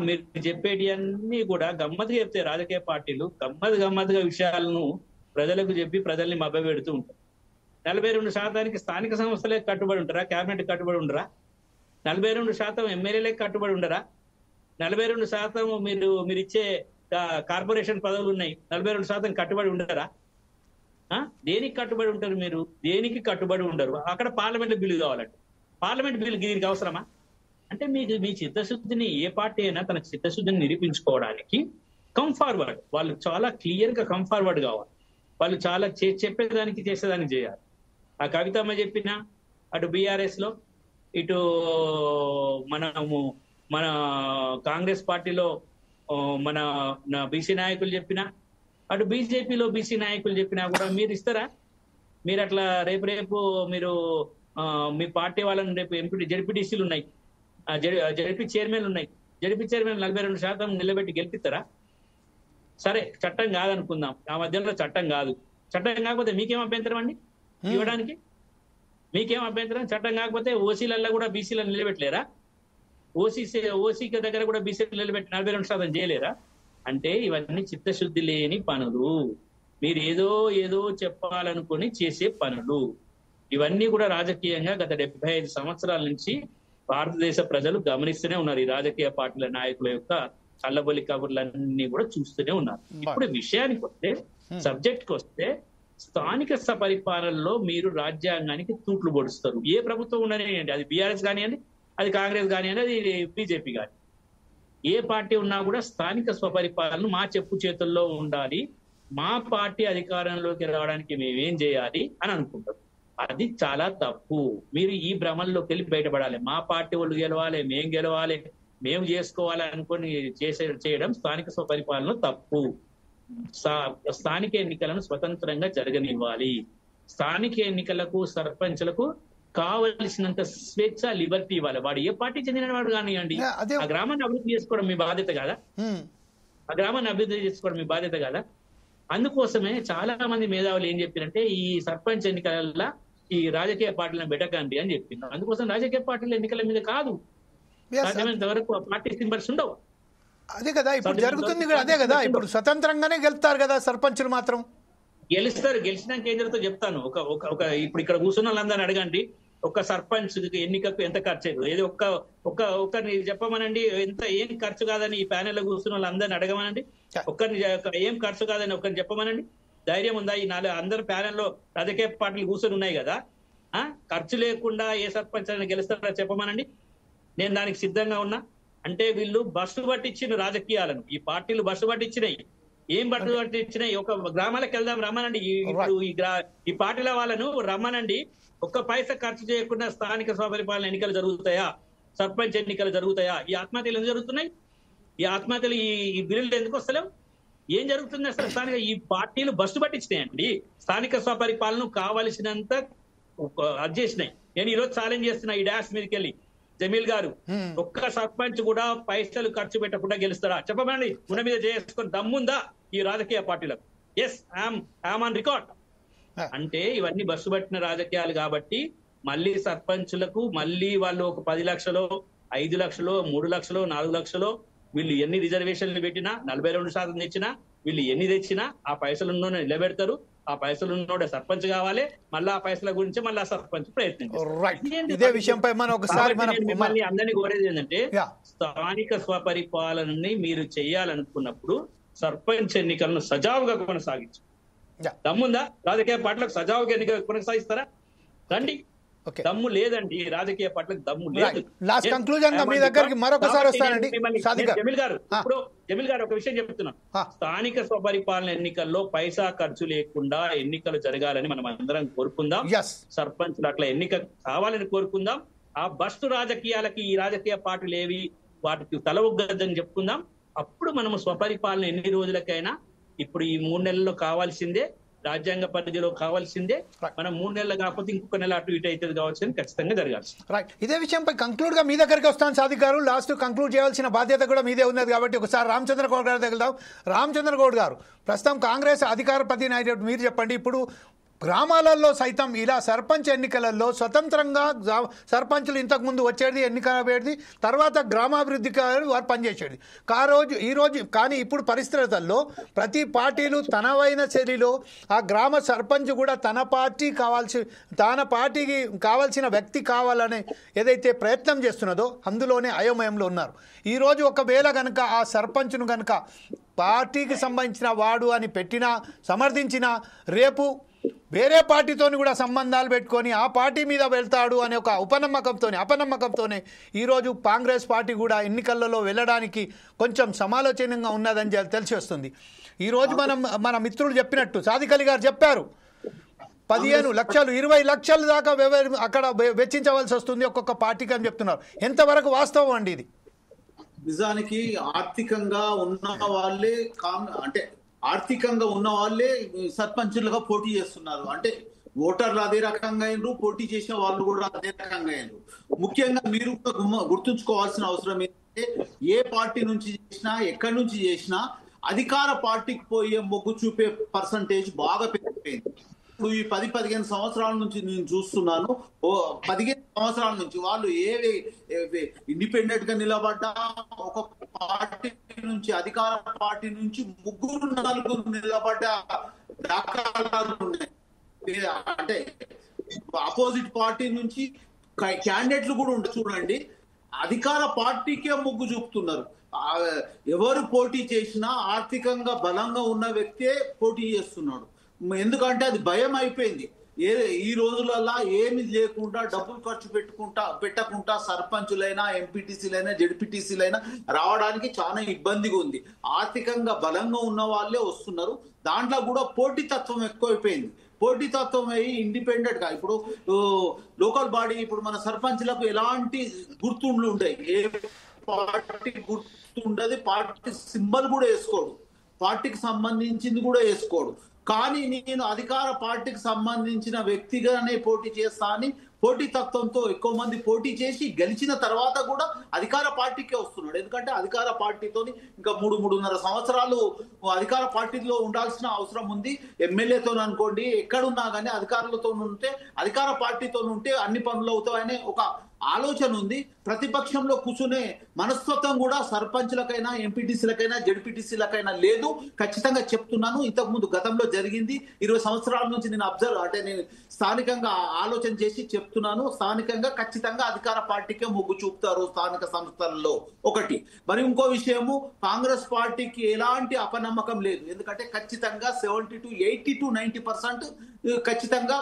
మీరు చెప్పేటి అన్ని కూడా గమ్మత్తుగా చెప్తే రాజకీయ పార్టీలు గమ్మత్తుగా విషయాలను ప్రజలకు చెప్పి ప్రజల్ని మభ్యపెడుతూ ఉంటారు. 42% స్థానిక సంస్థలే కట్టుబడి ఉంటారా? క్యాబినెట్ కట్టుబడి ఉండరా? 42% ఎమ్మెల్యేలకు కట్టుబడి ఉండరా? 42% మీరు ఇచ్చే కార్పొరేషన్ పదవులు ఉన్నాయి, 42% కట్టుబడి ఉండరా? దేనికి కట్టుబడి ఉంటారు మీరు? దేనికి కట్టుబడి ఉండరు. అక్కడ పార్లమెంట్ బిల్లు కావాలంటే పార్లమెంట్ బిల్లు దీనికి అవసరమా? అంటే మీకు మీ చిత్తశుద్ధిని ఏ పార్టీ అయినా తన చిత్తశుద్ధిని నిరూపించుకోవడానికి కమ్ ఫార్వర్డ్, వాళ్ళు చాలా క్లియర్ గా కమ్ ఫార్వర్డ్ కావాలి. వాళ్ళు చాలా చెప్పేదానికి చేసేదానికి చేయాలి. ఆ కవితమ్మ చెప్పిన అటు బీఆర్ఎస్ లో ఇటు మన కాంగ్రెస్ పార్టీలో మన బీసీ నాయకులు చెప్పినా అటు బీజేపీలో బీసీ నాయకులు చెప్పినా కూడా మీరు ఇస్తారా? మీరు అట్లా రేపు మీరు మీ పార్టీ వాళ్ళని రేపు జడ్పీటీసీలు ఉన్నాయి, జడ్పీ చైర్మన్లు ఉన్నాయి, జడ్పీ చైర్మన్ 42% నిలబెట్టి గెలిపిస్తారా? సరే, చట్టం కాదనుకుందాం, ఆ మధ్యలో చట్టం కాదు. చట్టం కాకపోతే మీకేం అభ్యంతరం అండి ఇవ్వడానికి? మీకేం అభ్యంతరం? చట్టం కాకపోతే ఓసీలలో కూడా బీసీలను నిలబెట్టలేరా? ఓసీ దగ్గర కూడా బీసీలు నిలబెట్టి 42% చేయలేరా? అంటే ఇవన్నీ చిత్తశుద్ధి లేని పనులు, మీరు ఏదో చెప్పాలనుకుని చేసే పనులు. ఇవన్నీ కూడా రాజకీయంగా గత 75 సంవత్సరాల నుంచి భారతదేశ ప్రజలు గమనిస్తూనే ఉన్నారు. ఈ రాజకీయ పార్టీల నాయకుల యొక్క చల్లబొలి కబుర్లన్నీ కూడా చూస్తూనే ఉన్నారు. ఇప్పుడు విషయానికి వస్తే, సబ్జెక్ట్ కి వస్తే, స్థానిక పరిపాలనలో మీరు రాజ్యాంగానికి తూట్లు పొడుస్తారు. ఏ ప్రభుత్వం ఉండనివ్వండి, అది బీఆర్ఎస్ కానివ్వండి, అది కాంగ్రెస్ కానివ్వండి, అది బీజేపీ కానీ, ఏ పార్టీ ఉన్నా కూడా స్థానిక స్వపరిపాలన మా చెప్పు చేతుల్లో ఉండాలి, మా పార్టీ అధికారంలోకి రావడానికి మేమేం చేయాలి అని అనుకుంటారు. అది చాలా తప్పు. మీరు ఈ భ్రమంలోకి వెళ్ళి బయటపడాలి. మా పార్టీ వాళ్ళు గెలవాలి, మేం గెలవాలి, మేము చేసుకోవాలి అనుకుని చేయడం స్థానిక స్వపరిపాలన తప్పు. స్థానిక ఎన్నికలను స్వతంత్రంగా జరగనివ్వాలి. స్థానిక ఎన్నికలకు సర్పంచ్లకు కావలసినంత స్వేచ్ఛ, లిబర్టీ ఇవ్వాలి. వాడు ఏ పార్టీ చెందిన వాడు కానివ్వండి, ఆ గ్రామాన్ని అభివృద్ధి చేసుకోవడం మీ బాధ్యత కాదా? ఆ గ్రామాన్ని అభివృద్ధి చేసుకోవడం మీ బాధ్యత కాదా? అందుకోసమే చాలా మంది మేధావులు ఏం చెప్పారంటే ఈ సర్పంచ్ ఎన్నికల ఈ రాజకీయ పార్టీలను పెట్టకండి అని చెప్పింది. అందుకోసం రాజకీయ పార్టీల ఎన్నికల మీద కాదు, సాధ్యమైనంత వరకు ఆ పార్టీ సింబల్స్ ఉండవు. అదే కదా ఇప్పుడు జరుగుతుంది, అదే కదా ఇప్పుడు స్వతంత్రంగానే గెలుస్తారు కదా సర్పంచులు మాత్రం. గెలుస్తారు. గెలిచినాక ఏం జరుగుతుందో చెప్తాను. ఒక ఇప్పుడు ఇక్కడ కూర్చున్న వాళ్ళందరినీ అడగండి, ఒక సర్పంచ్ ఎన్నికకు ఎంత ఖర్చు అయింది? ఏది ఒక్కరిని చెప్పమనండి, ఏం ఖర్చు కాదని ఈ ప్యానెల్ లో కూర్చున్న వాళ్ళందరినీ అడగమనండి. ఏం ఖర్చు కాదని ఒకరిని చెప్పమనండి. ధైర్యం ఉందా? ఈ అందరు ప్యానెల్లో రాజకీయ పార్టీలు కూర్చొని ఉన్నాయి కదా, ఖర్చు లేకుండా ఏ సర్పంచ్ అయినా గెలుస్తారో చెప్పమనండి. నేను దానికి సిద్ధంగా ఉన్నా. అంటే వీళ్ళు బస్సు పట్టించిన రాజకీయాలను, ఈ పార్టీలు బస్సు పట్టించినాయి. ఏం బస్సు పట్టించినాయి? ఒక గ్రామాలకు వెళ్దాం రమ్మనండి. ఈ పార్టీల వాళ్ళను రమ్మనండి. ఒక్క పైసా ఖర్చు చేయకుండా స్థానిక స్వపరిపాలన ఎన్నికలు జరుగుతాయా? సర్పంచ్ ఎన్నికలు జరుగుతాయా? ఈ ఆత్మహత్యలు ఎందుకు జరుగుతున్నాయి? ఈ ఆత్మహత్యలు ఈ బిల్లులు ఎందుకు వస్తలేవు? ఏం జరుగుతుంది అసలు? స్థానిక ఈ పార్టీలు బస్సు పట్టించినాయండి. స్థానిక స్వపరిపాలన కావలసినంత అది చేసినాయి. నేను ఈరోజు ఛాలెంజ్ చేస్తున్నా ఈ డాష్ మీదకి వెళ్ళి, జమీల్ గారు ఒక్క సర్పంచ్ కూడా పైసలు ఖర్చు పెట్టకుండా గెలుస్తారా చెప్పమండి. గుణ మీద చేసుకొని దమ్ముందా ఈ రాజకీయ పార్టీలకు? Yes, I'm on record. అంటే ఇవన్నీ బస్సు పట్టిన రాజకీయాలు కాబట్టి మళ్ళీ సర్పంచులకు మళ్ళీ వాళ్ళు ఒక 10 లక్షలు, 5 లక్షలు, 3 లక్షలు, 4 లక్షలు, వీళ్ళు ఎన్ని రిజర్వేషన్లు పెట్టినా, 42% తెచ్చినా, వీళ్ళు ఎన్ని తెచ్చినా ఆ పైసలున్నోనే నిలబెడతారు. ఆ పైసలున్నోడే సర్పంచ్ కావాలి. మళ్ళీ ఆ పైసల గురించి మళ్ళీ ఆ సర్పంచ్ ఇదే విషయంపై మనం ఒకసారి మిమ్మల్ని అందరినీ కోరేది ఏంటంటే, స్థానిక స్వపరిపాలనని మీరు చేయాలనుకున్నప్పుడు సర్పంచ్ ఎన్నికలను సజావుగా కొనసాగించు. దమ్ముందా? రాజకీయ పార్టీలకు సజావుగా ఎన్నిక కొనసాగిస్తారా? రండి. దమ్ము లేదండి రాజకీయ పార్టీలకు, దమ్ము లేదు. లాస్ట్ కంక్లూజన్ గా మీ దగ్గరికి మరొకసారి వస్తానండి. జమీల్ గారు, ఇప్పుడు జమీల్ గారు ఒక విషయం చెప్తున్నాం. స్థానిక స్వపరిపాలన ఎన్నికల్లో పైసా ఖర్చు లేకుండా ఎన్నికలు జరగాలని మనం అందరం కోరుకుందాం. సర్పంచ్లు అట్లా ఎన్నిక కావాలని కోరుకుందాం. ఆ బస్సు రాజకీయాలకి ఈ రాజకీయ పార్టీలు ఏవి వాటికి తల ఒగ్గదని చెప్పుకుందాం. అప్పుడు మనము స్వపరిపాలన ఎన్ని రోజులకైనా, ఇప్పుడు ఈ 3 నెలల్లో కావాల్సిందే, రాజ్యాంగ పరిధిలో కావాల్సిందే. మనం 3 నెలలు కాకపోతే ఇంకొక నెల అటు ఇటు అవుతుంది కావచ్చు, ఖచ్చితంగా జరగాల్సి. రైట్. ఇదే విషయంపై కంక్లూడ్ గా మీ దగ్గరికి వస్తాను సాదిక్ గారు. లాస్ట్ కంక్లూడ్ చేయాల్సిన బాధ్యత కూడా మీదే ఉన్నది కాబట్టి ఒకసారి రామచంద్ర గౌడ్ గారి దగ్గర వెళ్దాం. రామచంద్ర గౌడ్ గారు, ప్రస్తుతం కాంగ్రెస్ అధికార ప్రతినిధి, మీరు చెప్పండి. ఇప్పుడు గ్రామాలలో సైతం ఇలా సర్పంచ్ ఎన్నికలలో స్వతంత్రంగా సర్పంచులు ఇంతకుముందు వచ్చేది, ఎన్నిక వేడిది, తర్వాత గ్రామాభివృద్ధికి వారు పనిచేసేది ఈరోజు. కానీ ఇప్పుడు పరిస్థితులలో ప్రతి పార్టీలు తనవైన శైలిలో ఆ గ్రామ సర్పంచ్ కూడా తన పార్టీకి కావాల్సిన వ్యక్తి కావాలనే ఏదైతే ప్రయత్నం చేస్తున్నదో అందులోనే అయోమయంలో ఉన్నారు. ఈరోజు ఒకవేళ కనుక ఆ సర్పంచ్ను కనుక పార్టీకి సంబంధించిన వాడు అని పెట్టినా, సమర్థించినా, రేపు వేరే పార్టీతోని కూడా సంబంధాలు పెట్టుకొని ఆ పార్టీ మీద వెళ్తాడు అనే ఒక అపనమ్మకంతోనే ఈరోజు కాంగ్రెస్ పార్టీ కూడా ఎన్నికలలో వెళ్ళడానికి కొంచెం సమాలోచనంగా ఉన్నదని తెలిసి వస్తుంది. ఈరోజు మన మిత్రులు చెప్పినట్టు, సాదిక్ అలీ గారు చెప్పారు, 15 లక్షలు 20 లక్షల దాకా అక్కడ వెచ్చించవలసి వస్తుంది ఒక్కొక్క పార్టీకి అని చెప్తున్నారు. ఎంతవరకు వాస్తవం అండి ఇది? నిజానికి ఆర్థికంగా ఉన్న వాళ్ళే అంటే ఆర్థికంగా ఉన్న వాళ్ళే సర్పంచులుగా పోటీ చేస్తున్నారు. అంటే ఓటర్లు అదే రకంగా అయినరు, పోటీ చేసిన వాళ్ళు కూడా అదే రకంగా అయినరు. ముఖ్యంగా మీరు గుర్తుంచుకోవాల్సిన అవసరం ఏంటంటే, ఏ పార్టీ నుంచి చేసినా, ఎక్కడి నుంచి చేసినా అధికార పార్టీకి పోయే మొగ్గు చూపే పర్సంటేజ్ బాగా పెరిగిపోయింది. ఇప్పుడు ఈ 10-15 సంవత్సరాల నుంచి నేను చూస్తున్నాను, 15 సంవత్సరాల నుంచి వాళ్ళు ఇండిపెండెంట్ గా నిలబడ్డా, ఒక పార్టీ నుంచి అధికార పార్టీ నుంచి 3-4 నిలబడ్డ దాఖలాలు ఉన్నాయి. అంటే అపోజిట్ పార్టీ నుంచి క్యాండిడేట్లు కూడా ఉండే చూడండి, అధికార పార్టీకే మొగ్గు చూపుతున్నారు. ఎవరు పోటీ చేసినా ఆర్థికంగా బలంగా ఉన్న వ్యక్తే పోటీ చేస్తున్నాడు. ఎందుకంటే అది భయం అయిపోయింది. ఈ రోజులలో ఏమి లేకుండా డబ్బులు ఖర్చు పెట్టకుండా సర్పంచులైనా, ఎంపీటీసీలైనా, జెడ్పీటీసీలైనా రావడానికి చాలా ఇబ్బందిగా ఉంది. ఆర్థికంగా బలంగా ఉన్న వాళ్ళే వస్తున్నారు. దాంట్లో కూడా పోటీతత్వం ఎక్కువైపోయింది. పోటీతత్వం అయ్యి ఇండిపెండెంట్ గా ఇప్పుడు లోకల్ బాడీ, ఇప్పుడు మన సర్పంచ్లకు ఎలాంటి గుర్తుండ్లు ఉంటాయి, ఏ పార్టీ గుర్తుండదు, పార్టీ సింబల్ కూడా వేసుకోడు, పార్టీకి సంబంధించింది కూడా వేసుకోడు. కానీ నేను అధికార పార్టీకి సంబంధించిన వ్యక్తిగానే పోటీ చేస్తా అని పోటీతత్వంతో ఎక్కువ మంది పోటీ చేసి గెలిచిన తర్వాత కూడా అధికార పార్టీకే వస్తున్నాడు. ఎందుకంటే అధికార పార్టీతో ఇంకా 3-3.5 సంవత్సరాలు అధికార పార్టీలో ఉండాల్సిన అవసరం ఉంది. ఎమ్మెల్యేతో అనుకోండి, ఎక్కడున్నా కానీ అధికారులతో ఉంటే, అధికార పార్టీతో ఉంటే అన్ని పనులు అవుతాయనే ఒక ఆలోచన ఉంది. ప్రతిపక్షంలో కూర్చునే మనస్తత్వం కూడా సర్పంచ్లకైనా, ఎంపీటీసీలకైనా, జెడ్పీటీసీలకైనా లేదు. ఖచ్చితంగా చెప్తున్నాను, ఇంతకుముందు గతంలో జరిగింది. 20 సంవత్సరాల నుంచి నేను నేను స్థానికంగా ఆలోచన చేసి చెప్తున్నాను. చెప్తున్నాను, స్థానికంగా ఖచ్చితంగా అధికార పార్టీకే మొగ్గు చూపుతారు స్థానిక సంస్థలలో ఒకటి. మరి ఇంకో విషయము, కాంగ్రెస్ పార్టీకి ఎలాంటి అపనమ్మకం లేదు. ఎందుకంటే ఖచ్చితంగా 70 to 80 to 90% ఖచ్చితంగా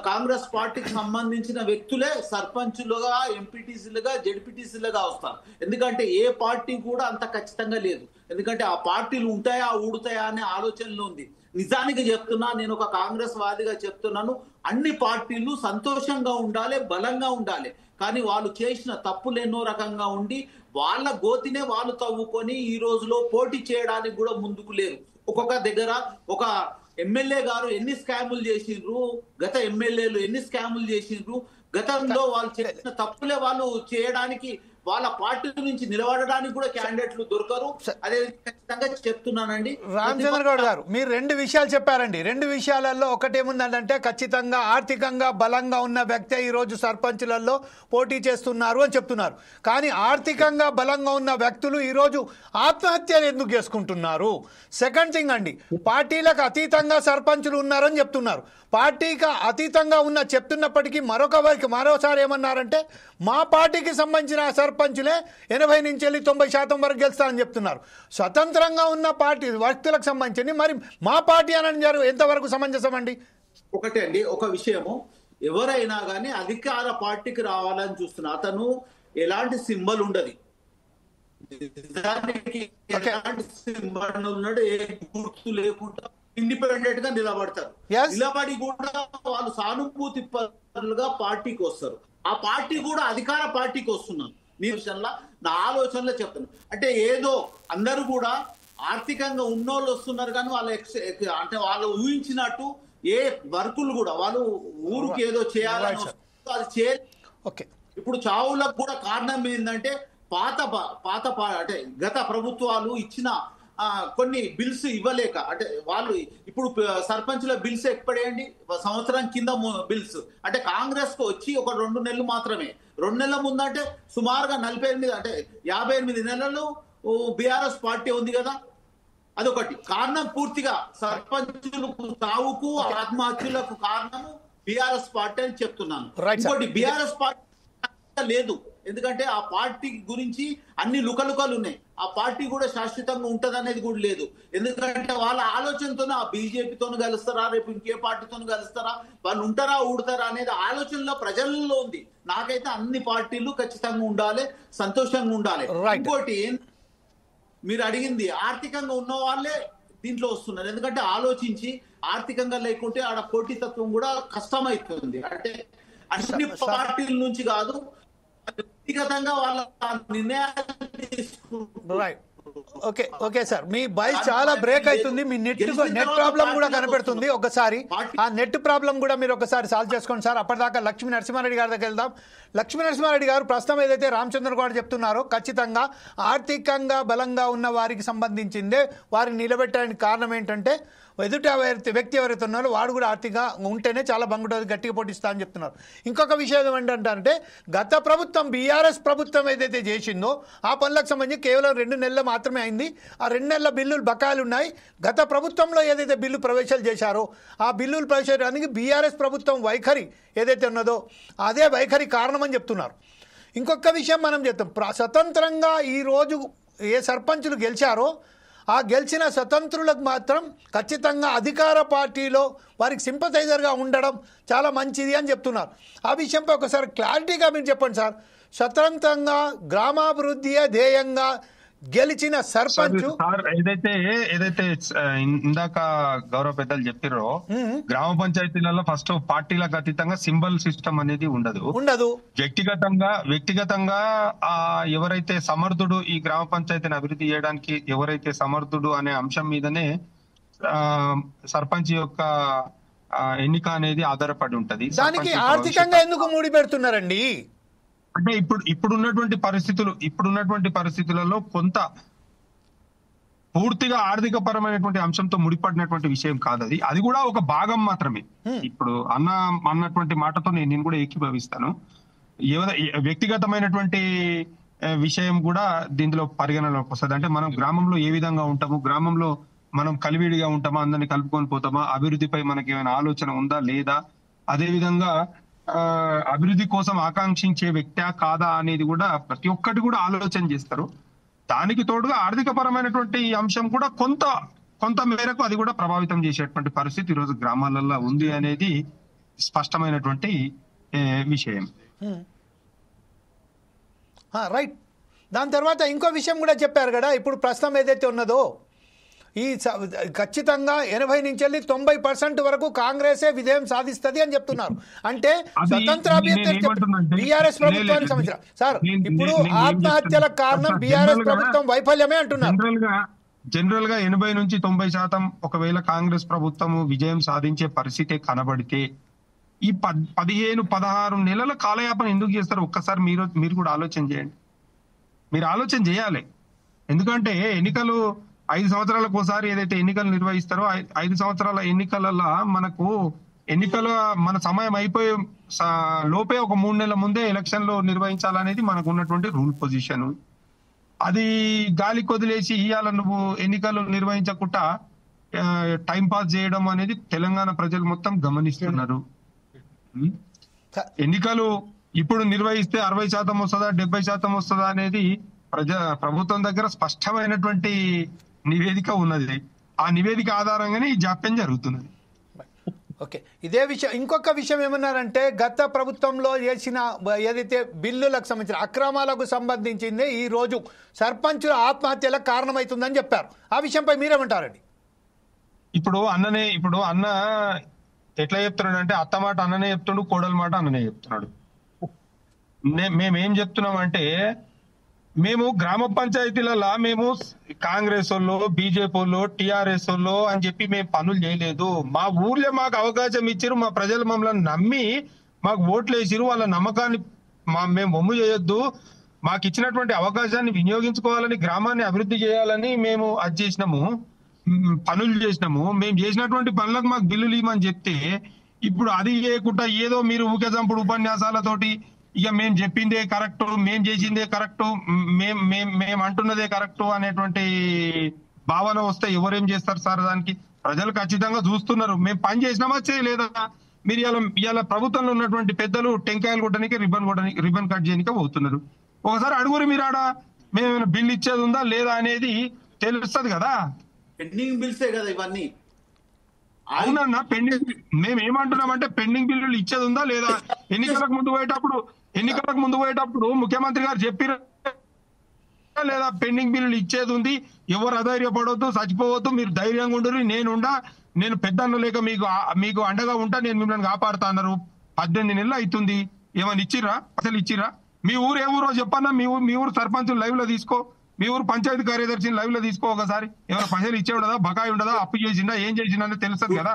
కాంగ్రెస్ పార్టీకి సంబంధించిన వ్యక్తులే సర్పంచులుగా, ఎంపీటీసీలుగా, జెడ్పీటీసీలుగా వస్తారు. ఎందుకంటే ఏ పార్టీ కూడా అంత ఖచ్చితంగా లేదు. ఎందుకంటే ఆ పార్టీలు ఉంటాయా ఊడుతాయా అనే ఆలోచనలో ఉంది. నిజానికి చెప్తున్నా, నేను ఒక కాంగ్రెస్ వాదిగా చెప్తున్నాను, అన్ని పార్టీలు సంతోషంగా ఉండాలి, బలంగా ఉండాలి. కానీ వాళ్ళు చేసిన తప్పులు ఎన్నో రకంగా ఉండి వాళ్ళ గోతినే వాళ్ళు తవ్వుకొని ఈ రోజులో పోటీ చేయడానికి కూడా ముందుకు లేరు. ఒక్కొక్క దగ్గర ఒక ఎమ్మెల్యే గారు ఎన్ని స్కాములు చేసిండ్రు, గత ఎమ్మెల్యేలు ఎన్ని స్కాములు చేసిండ్రు, గతంలో వాళ్ళు చేసిన తప్పులే వాళ్ళు చేయడానికి, వాళ్ళ పార్టీ నుంచి నిలబడడానికి కూడా క్యాండిడేట్లు దొరకరు. అదే ఖచ్చితంగా చెప్తున్నానండి. రామచంద్ర గౌడ్ గారు, మీరు 2 విషయాలు చెప్పారండి. 2 విషయాలలో ఒకటేముందంటే ఖచ్చితంగా ఆర్థికంగా బలంగా ఉన్న వ్యక్తే ఈరోజు సర్పంచులలో పోటీ చేస్తున్నారు అని చెప్తున్నారు. కానీ ఆర్థికంగా బలంగా ఉన్న వ్యక్తులు ఈరోజు ఆత్మహత్యలు ఎందుకు చేసుకుంటున్నారు? సెకండ్ థింగ్ అండి, పార్టీలకు అతీతంగా సర్పంచులు ఉన్నారని చెప్తున్నారు. పార్టీకి అతీతంగా ఉన్న చెప్తున్నప్పటికీ మరోసారి ఏమన్నారంటే మా పార్టీకి సంబంధించిన సర్పంచులే 80 నుంచి 90% వరకు గెలుస్తారని చెప్తున్నారు. స్వతంత్రంగా ఉన్న పార్టీ వ్యక్తులకు సంబంధించి మరి మా పార్టీ అని ఎంతవరకు సమంజసం అండి? ఒకటే అండి, ఒక విషయము, ఎవరైనా కానీ అధికార పార్టీకి రావాలని చూస్తున్నా అతను ఎలాంటి సింబల్ ఉండదు, ఎలాంటి సింబల్ ఉన్నాడు, ఏ గుర్తు లేకుండా ఇండిపెండెంట్ గా నిలబడతారు. నిలబడి కూడా వాళ్ళు సానుభూతి పరులుగా పార్టీకి వస్తారు. ఆ పార్టీ కూడా అధికార పార్టీకి వస్తున్నారు. మీ విషయంలో నా ఆలోచనలో చెప్తాను. అంటే ఏదో అందరూ కూడా ఆర్థికంగా ఉన్నోళ్ళు వస్తున్నారు, కానీ వాళ్ళు అంటే వాళ్ళు ఊహించినట్టు ఏ వర్కులు కూడా వాళ్ళు ఊరికి ఏదో చేయాలని అది చేయలేదు. ఇప్పుడు చావులకు కూడా కారణం ఏంటంటే పాత అంటే గత ప్రభుత్వాలు ఇచ్చిన కొన్ని బిల్స్ ఇవ్వలేక, అంటే వాళ్ళు ఇప్పుడు సర్పంచ్ల బిల్స్ ఎక్కడేయండి, సంవత్సరం కింద బిల్స్ అంటే కాంగ్రెస్ కు వచ్చి ఒక 2 నెలలు మాత్రమే. 2 నెలల ముందంటే సుమారుగా 48 అంటే 58 నెలలు బీఆర్ఎస్ పార్టీ ఉంది కదా, అదొకటి కారణం. పూర్తిగా సర్పంచులకు సావుకు ఆత్మహత్యలకు కారణము బీఆర్ఎస్ పార్టీ అని చెప్తున్నాను. ఇంకోటి, బీఆర్ఎస్ పార్టీ లేదు, ఎందుకంటే ఆ పార్టీ గురించి అన్ని లుకలుకలు ఉన్నాయి. ఆ పార్టీ కూడా శాశ్వతంగా ఉంటది అనేది కూడా లేదు. ఎందుకంటే వాళ్ళ ఆలోచనతోనే ఆ బీజేపీతోనూ కలుస్తారా, రేపు ఇంకే పార్టీతోనూ కలుస్తారా, వాళ్ళు ఉంటారా ఊడతారా అనేది ఆలోచనలో ప్రజల్లో ఉంది. నాకైతే అన్ని పార్టీలు ఖచ్చితంగా ఉండాలి, సంతోషంగా ఉండాలి. ఇంకోటి మీరు అడిగింది, ఆర్థికంగా ఉన్న వాళ్ళే దీంట్లో వస్తున్నారు. ఎందుకంటే ఆలోచించి ఆర్థికంగా లేకుంటే ఆడ పోటీతత్వం కూడా కష్టమైతుంది. అంటే అన్ని పార్టీల నుంచి కాదు, వ్యక్తిగతంగా వాళ్ళ నిర్ణయాలు తీసుకుంటారు. ఓకే సార్, మీ వాయిస్ చాలా బ్రేక్ అవుతుంది. మీ నెట్ ప్రాబ్లం కూడా కనపడుతుంది. ఒకసారి ఆ నెట్ ప్రాబ్లం కూడా మీరు ఒకసారి సాల్వ్ చేసుకోండి సార్. అప్పటిదాకా లక్ష్మీ నరసింహారెడ్డి గారి దగ్గర వెళ్దాం. లక్ష్మీ నరసింహారెడ్డి గారు, ప్రస్తుతం ఏదైతే రామచంద్ర గౌడ్ చెప్తున్నారో ఖచ్చితంగా ఆర్థికంగా బలంగా ఉన్న వారికి సంబంధించిందే వారిని నిలబెట్టడానికి కారణం ఏంటంటే ఎదుటి వ్యక్తి ఎవరైతే ఉన్నారో వాడు కూడా ఆర్థికంగా ఉంటేనే చాలా బంగుంటుంది, గట్టిగా పోటీస్తా అని చెప్తున్నారు. ఇంకొక విషయం ఏంటంటే గత ప్రభుత్వం బీఆర్ఎస్ ప్రభుత్వం ఏదైతే చేసిందో ఆ పనులకు సంబంధించి కేవలం 2 నెలలు మాత్రమే అయింది. ఆ 2 నెలల బిల్లులు బకాయిలు ఉన్నాయి. గత ప్రభుత్వంలో ఏదైతే బిల్లు ప్రవేశాలు చేశారో ఆ బిల్లులు ప్రవేశించడానికి బీఆర్ఎస్ ప్రభుత్వం వైఖరి ఏదైతే ఉన్నదో అదే వైఖరి కారణమని చెప్తున్నారు. ఇంకొక విషయం మనం చెప్తాం, స్వతంత్రంగా ఈరోజు ఏ సర్పంచులు గెలిచారో ఆ గెలిచిన స్వతంత్రులకు మాత్రం ఖచ్చితంగా అధికార పార్టీలో వారికి సింపథైజర్గా ఉండడం చాలా మంచిది అని చెప్తున్నారు. ఆ విషయంపై ఒకసారి క్లారిటీగా మీరు చెప్పండి సార్. స్వతంత్రంగా గ్రామాభివృద్ధియే ధ్యేయంగా గెలిచిన సర్పంచ్ ఏదైతే ఇందాక గౌరవ పెద్దలు చెప్పారో, గ్రామ పంచాయతీలలో ఫస్ట్ పార్టీలకు అతీతంగా సింబల్ సిస్టమ్ అనేది ఉండదు. వ్యక్తిగతంగా ఎవరైతే సమర్థుడు ఈ గ్రామ పంచాయతీని అభివృద్ధి చేయడానికి ఎవరైతే సమర్థుడు అనే అంశం మీదనే సర్పంచ్ యొక్క ఎన్నిక అనేది ఆధారపడి ఉంటది. దానికి ఆర్థికంగా ఎందుకు ముడి పెడుతున్నారండి? అంటే ఇప్పుడున్నటువంటి పరిస్థితులలో కొంత పూర్తిగా ఆర్థిక పరమైనటువంటి అంశంతో ముడిపడినటువంటి విషయం కాదు అది కూడా ఒక భాగం మాత్రమే. ఇప్పుడు అన్నటువంటి మాటతో నేను కూడా ఏకీభవిస్తాను. వ్యక్తిగతమైనటువంటి విషయం కూడా దీనిలో పరిగణలోకి వస్తుంది. అంటే మనం గ్రామంలో ఏ విధంగా ఉంటాము, గ్రామంలో మనం కలివిడిగా ఉంటామా, అందరినీ కలుపుకొని పోతామా, అభివృద్ధిపై మనకి ఏమైనా ఆలోచన ఉందా లేదా, అదే విధంగా అభివృద్ధి కోసం ఆకాంక్షించే వ్యక్తా కాదా అనేది కూడా ప్రతి ఒక్కటి కూడా ఆలోచన చేస్తారు. దానికి తోడుగా ఆర్థిక పరమైనటువంటి అంశం కూడా కొంత మేరకు అది కూడా ప్రభావితం చేసేటువంటి పరిస్థితి ఈరోజు గ్రామాలలో ఉంది అనేది స్పష్టమైనటువంటి విషయం. రైట్. దాని తర్వాత ఇంకో విషయం కూడా చెప్పారు కదా, ఇప్పుడు ప్రస్తుతం ఏదైతే ఉన్నదో ఈ ఖచ్చితంగా 80 నుంచి 90% వరకు కాంగ్రెసే విజయం సాధిస్తుంది అని చెప్తున్నారు. అంటే స్వతంత్ర అభ్యర్థి బీఆర్ఎస్ ప్రభుత్వానికి సంబంధించిన సార్ ఇప్పుడు ఆత్మహత్యల కారణం బీఆర్ఎస్ ప్రభుత్వం వైఫల్యమే అంటున్నారు. జనరల్ గా 80 నుంచి 90% ఒకవేళ కాంగ్రెస్ ప్రభుత్వం విజయం సాధించే పరిస్థితి కనబడితే ఈ 15-16 నెలల కాలయాపన ఎందుకు చేస్తారు? ఒక్కసారి మీరు కూడా ఆలోచన చేయండి. మీరు ఆలోచన చేయాలి. ఎందుకంటే ఎన్నికలు 5 సంవత్సరాలకు ఒకసారి ఏదైతే ఎన్నికలు నిర్వహిస్తారో 5 సంవత్సరాల ఎన్నికలలో మన సమయం అయిపోయే లోపే ఒక 3 నెలల ముందే ఎలక్షన్లు నిర్వహించాలనేది మనకు ఉన్నటువంటి రూల్ పొజిషన్. అది గాలి కొదిలేసి ఇవాళ నువ్వు ఎన్నికలు నిర్వహించకుండా టైం పాస్ చేయడం అనేది తెలంగాణ ప్రజలు మొత్తం గమనిస్తున్నారు. ఎన్నికలు ఇప్పుడు నిర్వహిస్తే 60% వస్తుందా 70% వస్తుందా అనేది ప్రభుత్వం దగ్గర స్పష్టమైనటువంటి నివేదిక ఉన్నది. ఆ నివేదిక ఆధారంగానే ఈ జాప్యం జరుగుతున్నది. ఓకే, ఇదే విషయం ఇంకొక విషయం ఏమన్నారంటే గత ప్రభుత్వంలో చేసిన ఏదైతే బిల్లులకు సంబంధించిన అక్రమాలకు సంబంధించింది ఈ రోజు సర్పంచుల ఆత్మహత్యలకు కారణమవుతుందని చెప్పారు. ఆ విషయంపై మీరేమంటారండి? ఇప్పుడు అన్న ఎట్లా చెప్తున్నాడు అంటే అత్త మాట అన్ననే చెప్తున్నాడు, కోడల మాట అన్ననే చెప్తున్నాడు. మేమేం చెప్తున్నాం అంటే మేము గ్రామ పంచాయతీలలో మేము కాంగ్రెస్ వాళ్ళు, బీజేపీ వాళ్ళు, టిఆర్ఎస్ వాళ్ళు అని చెప్పి మేము పనులు చేయలేదు. మా ఊర్లో మాకు అవకాశం ఇచ్చారు, మా ప్రజలు మమ్మల్ని నమ్మి మాకు ఓట్లు వేసిరు. వాళ్ళ నమ్మకాన్ని మేము వమ్ము చేయొద్దు. మాకు ఇచ్చినటువంటి అవకాశాన్ని వినియోగించుకోవాలని, గ్రామాన్ని అభివృద్ధి చేయాలని మేము అది చేసినాము, పనులు చేసినాము. మేము చేసినటువంటి పనులకు మాకు బిల్లులు ఇవ్వమని చెప్తే ఇప్పుడు అది చేయకుండా ఏదో మీరు ఊకే చంపుడు ఉపన్యాసాలతోటి ఇక మేము చెప్పిందే కరెక్ట్, మేము చేసిందే కరెక్ట్, మేము అంటున్నదే కరెక్ట్ అనేటువంటి భావన వస్తే ఎవరేం చేస్తారు సార్? దానికి ప్రజలు ఖచ్చితంగా చూస్తున్నారు. మేము పని చేసినామా చేయలేదా? మీరు ఇవాళ ప్రభుత్వంలో ఉన్నటువంటి పెద్దలు టెంకాయలు కొట్టడానికి రిబన్ కట్ చేయడానికి పోతున్నారు. ఒకసారి అడుగురు మీరు ఆడ మేము బిల్లు ఇచ్చేది ఉందా లేదా అనేది తెలుస్తుంది కదా. పెండింగ్ బిల్సే కదా ఇవన్నీ. అవునన్నా, పెండింగ్ మేము ఏమంటున్నామంటే పెండింగ్ బిల్లులు ఇచ్చేది ఉందా లేదా? ఎన్నికలకు ముందు పోయేటప్పుడు ముఖ్యమంత్రి గారు చెప్పిరా లేదా పెండింగ్ బిల్లులు ఇచ్చేది ఉంది, ఎవరు అధైర్యపడవద్దు, చచ్చిపోవద్దు, మీరు ధైర్యంగా ఉండరు, నేను పెద్దన్న లేక మీకు అండగా ఉంటా, నేను మిమ్మల్ని కాపాడుతా అన్నారు. 18 నెలలు అవుతుంది. ఏమన్నా ఇచ్చిరా? అసలు ఇచ్చిరా? మీ ఊరు ఏ ఊరో చెప్పన్నా, మీ ఊరు సర్పంచ్ లైవ్ లో తీసుకో, మీ ఊరు పంచాయతీ కార్యదర్శిని లైవ్ లో తీసుకో. ఒకసారి ఏమైనా పైసలు ఇచ్చే ఉండదా, బకాయి ఉండదా, అప్పు చేసిందా, ఏం చేసిందా అని తెలుస్తుంది కదా.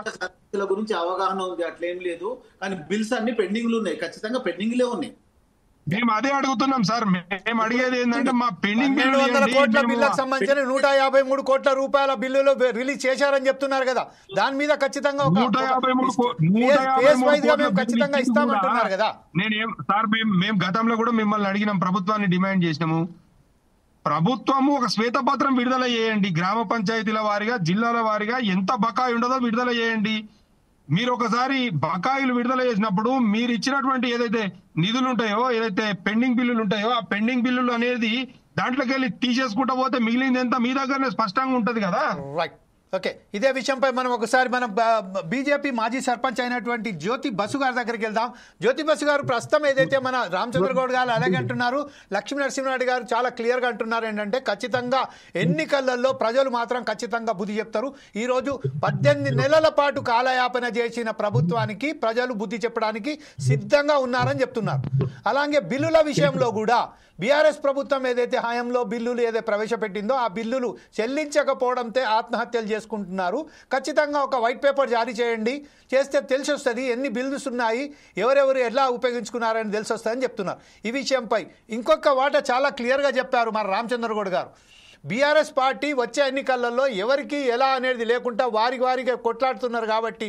గురించి అవగాహన ఉంది, అట్లేం లేదు. కానీ బిల్స్ అన్ని పెండింగ్లు ఉన్నాయి, ఖచ్చితంగా పెండింగ్లే ఉన్నాయి. మేము అదే అడుగుతున్నాం సార్. మేము అడిగేది ఏంటంటే మా పెండింగ్ 700 కోట్ల బిల్లులకు సంబంధించిన 153 కోట్ల రూపాయల బిల్లులు రిలీజ్ చేశారని చెప్తున్నారు కదా. దాని మీద ఖచ్చితంగా ఖచ్చితంగా ఇస్తామంటున్నారు కదా. సార్ మేము గతంలో కూడా మిమ్మల్ని అడిగినాం, ప్రభుత్వాన్ని డిమాండ్ చేసినాము. ప్రభుత్వము ఒక శ్వేతపత్రం విడుదల చేయండి, గ్రామ పంచాయతీల వారిగా, జిల్లాల వారిగా ఎంత బకాయి ఉండదో విడుదల చేయండి. మీరు ఒకసారి బకాయిలు విడుదల చేసినప్పుడు మీరు ఇచ్చినటువంటి ఏదైతే నిధులు ఉంటాయో, ఏదైతే పెండింగ్ బిల్లులు ఉంటాయో, ఆ పెండింగ్ బిల్లులు అనేది దాంట్లోకి వెళ్ళి తీసేసుకుంటూ పోతే మిగిలింది ఎంత మీ దగ్గరనే స్పష్టంగా ఉంటది కదా. రైట్. ఓకే, ఇదే విషయంపై ఒకసారి మనం బీజేపీ మాజీ సర్పంచ్ అయినటువంటి జ్యోతి బసు గారి దగ్గరికి వెళ్దాం. జ్యోతి బసు గారు, ప్రస్తుతం ఏదైతే మన రామచంద్ర గౌడ్ గారు అలాగే అంటున్నారు, లక్ష్మీ నరసింహారెడ్డి గారు చాలా క్లియర్గా అంటున్నారు ఏంటంటే ఖచ్చితంగా ఎన్నికలలో ప్రజలు మాత్రం ఖచ్చితంగా బుద్ధి చెప్తారు. ఈరోజు 18 నెలల పాటు కాలయాపన చేసిన ప్రభుత్వానికి ప్రజలు బుద్ధి చెప్పడానికి సిద్ధంగా ఉన్నారని చెప్తున్నారు. అలాగే బిల్లుల విషయంలో కూడా బీఆర్ఎస్ ప్రభుత్వం ఏదైతే హయాంలో బిల్లులు ఏదైతే ప్రవేశపెట్టిందో ఆ బిల్లులు చెల్లించకపోవడంతో ఆత్మహత్యలు చేసుకుంటున్నారు. ఖచ్చితంగా ఒక వైట్ పేపర్ జారీ చేయండి, చేస్తే తెలిసి వస్తుంది ఎన్ని బిల్లుస్ ఉన్నాయి, ఎవరెవరు ఎలా ఉపయోగించుకున్నారని తెలిసి వస్తుందని చెప్తున్నారు. ఈ విషయంపై ఇంకొక వాట చాలా క్లియర్గా చెప్పారు మన రామచంద్ర గౌడ్ గారు. బీఆర్ఎస్ పార్టీ వచ్చే ఎన్నికలలో ఎవరికి ఎలా అనేది లేకుండా వారికి కొట్లాడుతున్నారు కాబట్టి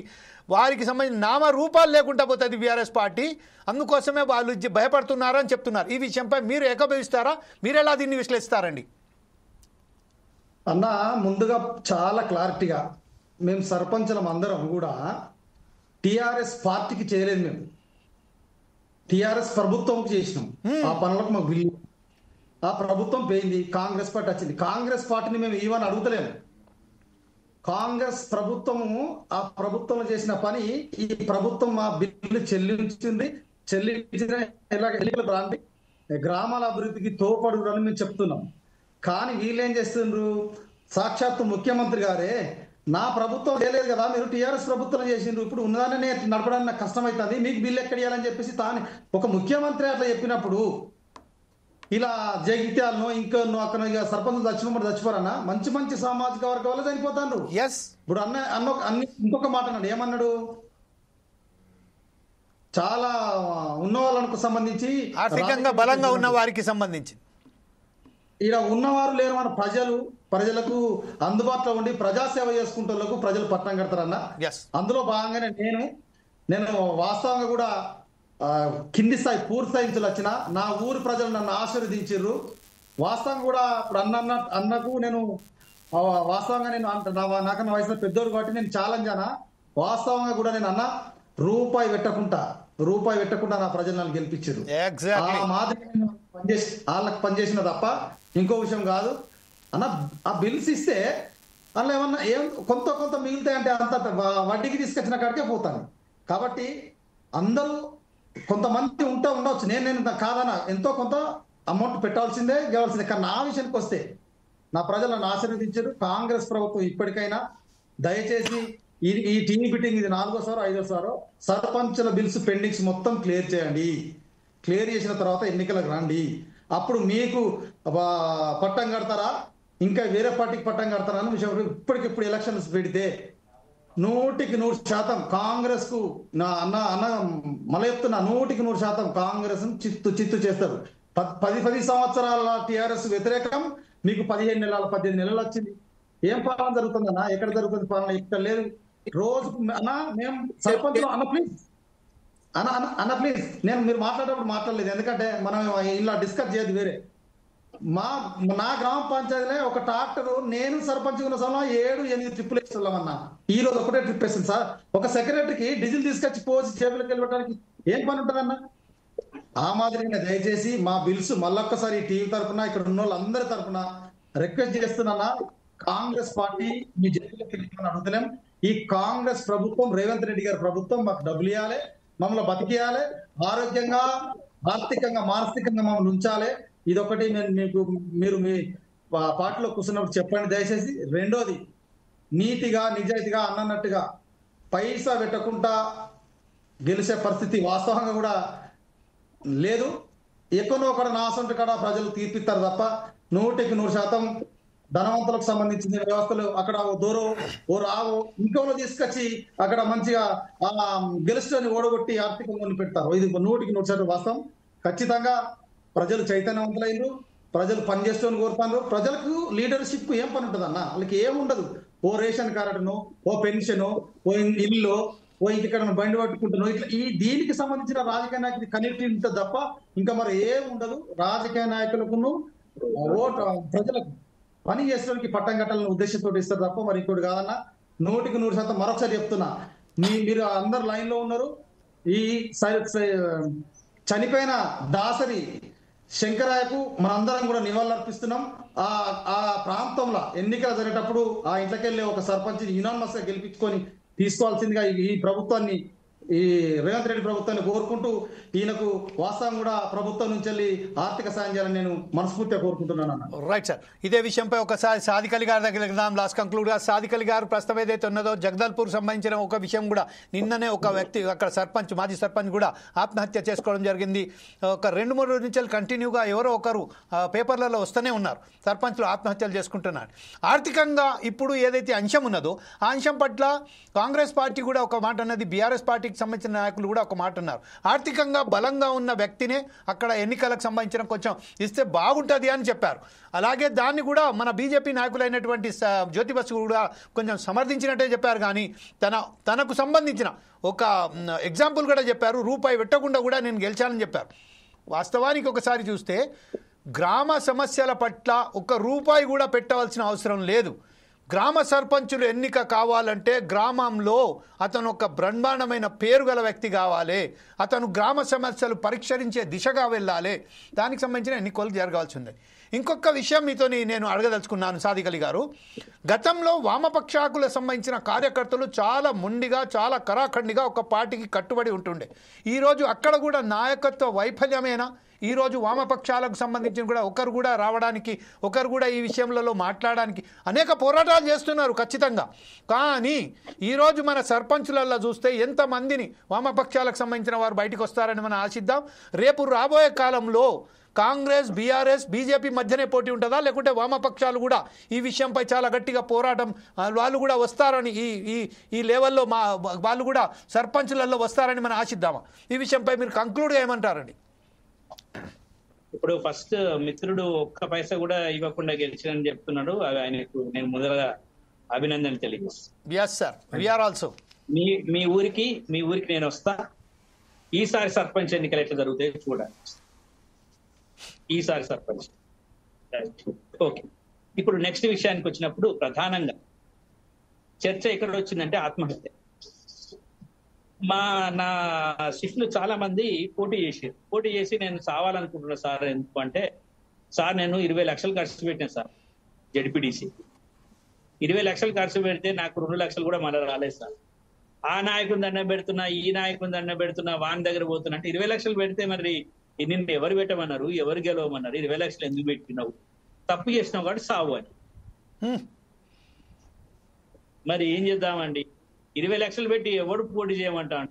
వారికి సంబంధించిన నామరూపాలు లేకుండా పోతుంది బీఆర్ఎస్ పార్టీ. అందుకోసమే వాళ్ళు భయపడుతున్నారని చెప్తున్నారు. ఈ విషయంపై మీరు ఏకీభవిస్తారా? మీరు ఎలా దీన్ని విశ్లేషిస్తారండి? అన్న, ముందుగా చాలా క్లారిటీగా మేము సర్పంచులం అందరం కూడా టిఆర్ఎస్ పార్టీకి చేయలేదు. మేము టిఆర్ఎస్ ప్రభుత్వం చేసినాం ఆ పనులకు మాకు బిల్లు. ఆ ప్రభుత్వం పోయింది, కాంగ్రెస్ పార్టీ వచ్చింది. కాంగ్రెస్ పార్టీని మేము ఇవన్నీ అడుగుతలేము. కాంగ్రెస్ ప్రభుత్వము ఆ ప్రభుత్వంలో చేసిన పని ఈ ప్రభుత్వం మా బిల్లు చెల్లించిన ఎన్నికలు రాండి గ్రామాల అభివృద్ధికి తోపడురని మేము చెప్తున్నాం. కానీ వీళ్ళేం చేస్తుండ్రు, సాక్షాత్తు ముఖ్యమంత్రి గారే నా ప్రభుత్వం చేయలేదు కదా, మీరు టీఆర్ఎస్ ప్రభుత్వం చేసిండ్రు, ఇప్పుడు ఉన్నదాన్ని నడపడానికి నాకు కష్టమవుతుంది, మీకు బిల్లు ఎక్కడ ఇవ్వాలని చెప్పేసి ఒక ముఖ్యమంత్రి అట్లా చెప్పినప్పుడు ఇలా జగిత్యాలను ఇంకో అక్కడ సర్పంచ్ చచ్చిపోరన్నా మంచి మంచి సామాజిక వర్గాలు చనిపోతారు. ఇప్పుడు ఇంకొక మాట అన్నాడు, ఏమన్నాడు, చాలా ఉన్న వాళ్ళకు సంబంధించి ఆర్థికంగా బలంగా ఉన్న వారికి సంబంధించి ఇలా ఉన్నవారు లేరు మన ప్రజలకు అందుబాటులో ఉండి ప్రజాసేవ చేసుకుంటూ ప్రజలు పట్టణం కడతారన్న. అందులో భాగంగానే నేను వాస్తవంగా కూడా కింది స్థాయి పూర్తి స్థాయి నుంచి వచ్చిన నా ఊరు ప్రజలు నన్ను ఆశీర్వదించారు. వాస్తవంగా కూడా ఇప్పుడు అన్నకు నేను వాస్తవంగా నేను నాకన్నా వయసులో పెద్దోడు కాబట్టి నేను ఛాలెంజ్ అన్నా. వాస్తవంగా కూడా నేను అన్న రూపాయి పెట్టకుండా నా ప్రజలు నన్ను గెలిపించారు. ఆ మాదిరి వాళ్ళకి పనిచేసిన తప్ప ఇంకో విషయం కాదు అన్న. ఆ బిల్స్ ఇస్తే అందులో ఏమన్నా కొంత మిగులుతాయంటే అంత వడ్డీకి తీసుకొచ్చిన కాడికే పోతాను. కాబట్టి అందరూ కొంతమంది ఉండవచ్చు, నేను కాదన్నా, ఎంతో కొంత అమౌంట్ పెట్టాల్సిందే గెలవాల్సిందే. కానీ నా విషయానికి వస్తే నా ప్రజలను ఆశీర్వదించారు. కాంగ్రెస్ ప్రభుత్వం ఇప్పటికైనా దయచేసి ఈ టీవీ మీటింగ్ ఇది 4వ సారో 5వ సారో సర్పంచుల బిల్స్ పెండింగ్స్ మొత్తం క్లియర్ చేయండి. క్లియర్ చేసిన తర్వాత ఎన్నికలకు రండి. అప్పుడు మీకు పట్టం కడతారా ఇంకా వేరే పార్టీకి పట్టం కడతారా అన్న విషయం ఇప్పటికిప్పుడు ఎలక్షన్స్ పెడితే 100% కాంగ్రెస్ కు మళ్ళీ చెప్తున్నా 100% కాంగ్రెస్ చిత్తు చేస్తారు. 10 సంవత్సరాల టీఆర్ఎస్ వ్యతిరేకం, మీకు 15 నెలలు 18 నెలలు వచ్చింది. ఏం పాలన జరుగుతుందన్నా? ఎక్కడ జరుగుతుంది పాలన? ఇక్కడ లేదు. రోజు అన్నా మేము సర్పంచ్ అన్న ప్లీజ్ నేను మీరు మాట్లాడేటప్పుడు మాట్లాడలేదు, ఎందుకంటే మనం ఇలా డిస్కస్ చేయదు వేరే. నా గ్రామ పంచాయతీలో ఒక ట్రాక్టర్ నేను సర్పంచ్ ఉన్న సమయంలో 7-8 ట్రిప్పులు వేస్తున్నామన్నా. ఈ రోజు ఒకటే ట్రిప్ వేస్తుంది సార్. ఒక సెక్రటరీకి డీజిల్ తీసుకొచ్చి పోసి చేపలకి వెళ్ళడానికి ఏం పని ఉంటుందన్నా? ఆ మాదిరిగా దయచేసి మా బిల్స్ మళ్ళొక్కసారి టీవీ తరఫున ఇక్కడ ఉన్న వాళ్ళందరి తరఫున రిక్వెస్ట్ చేస్తున్నా, కాంగ్రెస్ పార్టీ మీ జైలుకి అడుగుతలేం. ఈ కాంగ్రెస్ ప్రభుత్వం రేవంత్ రెడ్డి గారి ప్రభుత్వం మాకు డబ్బులు ఇవ్వాలి, మమ్మల్ని బతికేయాలి, ఆరోగ్యంగా ఆర్థికంగా మానసికంగా మమ్మల్ని ఉంచాలి. ఇదొకటి మీరు మీ పార్టీలో కూర్చున్నప్పుడు చెప్పండి దయచేసి. రెండోది, నీతిగా నిజాయితీగా అన్నట్టుగా పైసా పెట్టకుండా గెలిచే పరిస్థితి వాస్తవంగా కూడా లేదు. ఎక్కడో ఒకడ నాసంటు కాడ ప్రజలు తీర్పిస్తారు తప్ప 100% ధనవంతులకు సంబంధించిన వ్యవస్థలు అక్కడ ఓ రావో ఇంకోలో తీసుకొచ్చి అక్కడ మంచిగా గెలుచుని ఓడగొట్టి ఆర్థికంగా పెడతారు. ఇది 100% వాస్తవం. ఖచ్చితంగా ప్రజలు చైతన్యవంతులైనరు, ప్రజలు పనిచేస్తూ కోరుతారు. ప్రజలకు లీడర్షిప్ ఏం పని ఉంటుంది అన్న? వాళ్ళకి ఏముండదు. ఓ రేషన్ కార్డును, ఓ పెన్షన్, ఓ ఇల్లు, ఓ ఇంకెక్కడ బండి పట్టుకుంటున్నావు, ఇట్లా దీనికి సంబంధించిన రాజకీయ నాయకుడి కనెక్టివిటీ ఉంటుంది తప్ప ఇంకా మరి ఏం ఉండదు. రాజకీయ నాయకులకు ప్రజలకు పని చేసడానికి పట్టం కట్టాలని ఉద్దేశంతో ఇస్తారు తప్ప మరి ఇంకోటి కాదన్నా. 100% మరొకసారి చెప్తున్నా, మీరు అందరు లైన్ లో ఉన్నారు. ఈ చనిపోయిన దాసరి శంకరాయకు మనందరం కూడా నివాళులర్పిస్తున్నాం. ఆ ప్రాంతంలో ఎన్నికలు జరిగేటప్పుడు ఆ ఇంట్లోకెళ్ళి ఒక సర్పంచ్ యునానిమస్ గా గెలిపించుకొని తీసుకోవాల్సిందిగా ఈ ప్రభుత్వాన్ని, ఈ రేవంత్ రెడ్డి ప్రభుత్వాన్ని కోరుకుంటూ ఈయనకు వాస్తవం కూడా ప్రభుత్వం నుంచి వెళ్ళి ఆర్థిక సాయం చేయాలని నేను మనస్ఫూర్తిగా కోరుకుంటున్నాను అన్న. రైట్ సార్, ఇదే విషయంపై ఒకసారి సాదిక్ అలీ గారి దగ్గర వెళ్దాం. లాస్ట్ కంక్లూడ్ గా సాదిక్ అలీ గారు ప్రస్తుతం ఏదైతే ఉన్నదో జగదల్పూర్ సంబంధించిన ఒక విషయం కూడా నిన్ననే ఒక వ్యక్తి అక్కడ సర్పంచ్, మాజీ సర్పంచ్ కూడా ఆత్మహత్య చేసుకోవడం జరిగింది. ఒక 2-3 రోజుల నుంచి కంటిన్యూగా ఎవరో ఒకరు పేపర్లలో వస్తూనే ఉన్నారు, సర్పంచ్లు ఆత్మహత్యలు చేసుకుంటున్నారు. ఆర్థికంగా ఇప్పుడు ఏదైతే అంశం ఉన్నదో ఆ అంశం పట్ల కాంగ్రెస్ పార్టీ కూడా ఒక మాట అన్నది, బీఆర్ఎస్ పార్టీకి సంబంధించిన నాయకులు కూడా ఒక మాట ఉన్నారు. ఆర్థికంగా బలంగా ఉన్న వ్యక్తినే అక్కడ ఎన్నికలకు సంబంధించిన కొంచెం ఇస్తే బాగుంటుంది అని చెప్పారు. అలాగే దాన్ని కూడా మన బీజేపీ నాయకులైనటువంటి జ్యోతి బసు కూడా కొంచెం సమర్థించినట్టే చెప్పారు. కానీ తనకు సంబంధించిన ఒక ఎగ్జాంపుల్ కూడా చెప్పారు, రూపాయి పెట్టకుండా కూడా నేను గెలిచానని చెప్పారు. వాస్తవానికి ఒకసారి చూస్తే గ్రామ సమస్యల పట్ల 1 రూపాయి కూడా పెట్టవలసిన అవసరం లేదు. గ్రామ సర్పంచులు ఎన్నిక కావాలంటే గ్రామంలో అతను ఒక బ్రహ్మాండమైన పేరు గల వ్యక్తి కావాలి, అతను గ్రామ సమస్యలు పరిష్కరించే దిశగా వెళ్ళాలి, దానికి సంబంధించిన ఎన్నికలు జరగాల్సి ఉంది. ఇంకొక విషయం మీతో నేను అడగదలుచుకున్నాను సాదిక్ అలీ గారు. గతంలో వామపక్షాలకు సంబంధించిన కార్యకర్తలు చాలా మొండిగా, చాలా కరాఖండిగా ఒక పార్టీకి కట్టుబడి ఉంటుండే. ఈరోజు అక్కడ కూడా నాయకత్వ వైఫల్యమేనా? ఈరోజు వామపక్షాలకు సంబంధించిన కూడా ఒకరు కూడా రావడానికి, ఒకరు కూడా ఈ విషయంలో మాట్లాడడానికి అనేక పోరాటాలు చేస్తున్నారు ఖచ్చితంగా. కానీ ఈరోజు మన సర్పంచులలో చూస్తే ఎంతమందిని వామపక్షాలకు సంబంధించిన వారు బయటకు వస్తారని మనం ఆశిద్దాం. రేపు రాబోయే కాలంలో కాంగ్రెస్, బీఆర్ఎస్, బీజేపీ మధ్యనే పోటీ ఉంటుందా, లేకుంటే వామపక్షాలు కూడా ఈ విషయంపై చాలా గట్టిగా పోరాటం వాళ్ళు కూడా వస్తారని ఈ లెవెల్లో వాళ్ళు కూడా సర్పంచులలో వస్తారని మనం ఆశిద్దామా? ఈ విషయంపై మీరు కంక్లూడ్గా ఏమంటారండి? ఇప్పుడు ఫస్ట్ మిత్రుడు ఒక్క పైసా కూడా ఇవ్వకుండా గెలిచినని చెప్తున్నాడు. ఆయనకు నేను మొదలుగా అభినందన తెలియజేస్తాను. yes sir, we are also. మీ ఊరికి నేను వస్తా. ఈసారి సర్పంచ్ ఎన్నికలు ఎట్లా జరుగుతాయి చూడాలి. ఈసారి సర్పంచ్ ఓకే. ఇప్పుడు నెక్స్ట్ విషయానికి వచ్చినప్పుడు ప్రధానంగా చర్చ ఎక్కడ వచ్చిందంటే ఆత్మహత్య. నా శిష్యులు చాలా మంది పోటీ చేసి నేను సావాలనుకుంటున్నా సార్. ఎందుకు అంటే సార్ నేను 20 లక్షలు ఖర్చు పెట్టాను సార్ జెడ్పీటీసీ. 20 లక్షలు ఖర్చు పెడితే నాకు 2 లక్షలు కూడా మళ్ళీ రాలేదు సార్. ఆ నాయకుని దండం పెడుతున్నా, ఈ నాయకుని దండం పెడుతున్నా, వాని దగ్గర పోతున్నా అంటే 20 లక్షలు పెడితే మరి నిన్ను ఎవరు పెట్టమన్నారు, ఎవరు గెలవమన్నారు? 20 లక్షలు ఎందుకు పెట్టినావు? తప్పు చేసినావు కాబట్టి సావు అని. మరి ఏం చేద్దామండి? 20 లక్షలు పెట్టి ఎవడు పోటీ చేయమంటాడు?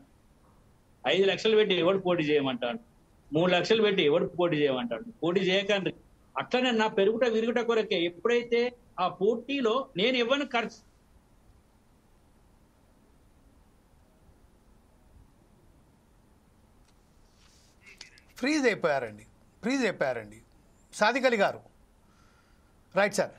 5 లక్షలు పెట్టి ఎవడు పోటీ చేయమంటాడు? 3 లక్షలు పెట్టి ఎవడు పోటీ చేయమంటాడు? పోటీ చేయకండి. అట్లనే నా పెరుగుట విరుగుట కొరకే ఎప్పుడైతే ఆ పోటీలో నేను ఎవరిని ఖర్చు ఫ్రీజ్ అయిపోయారండి సాదిక్ అలీ గారు. Right sir.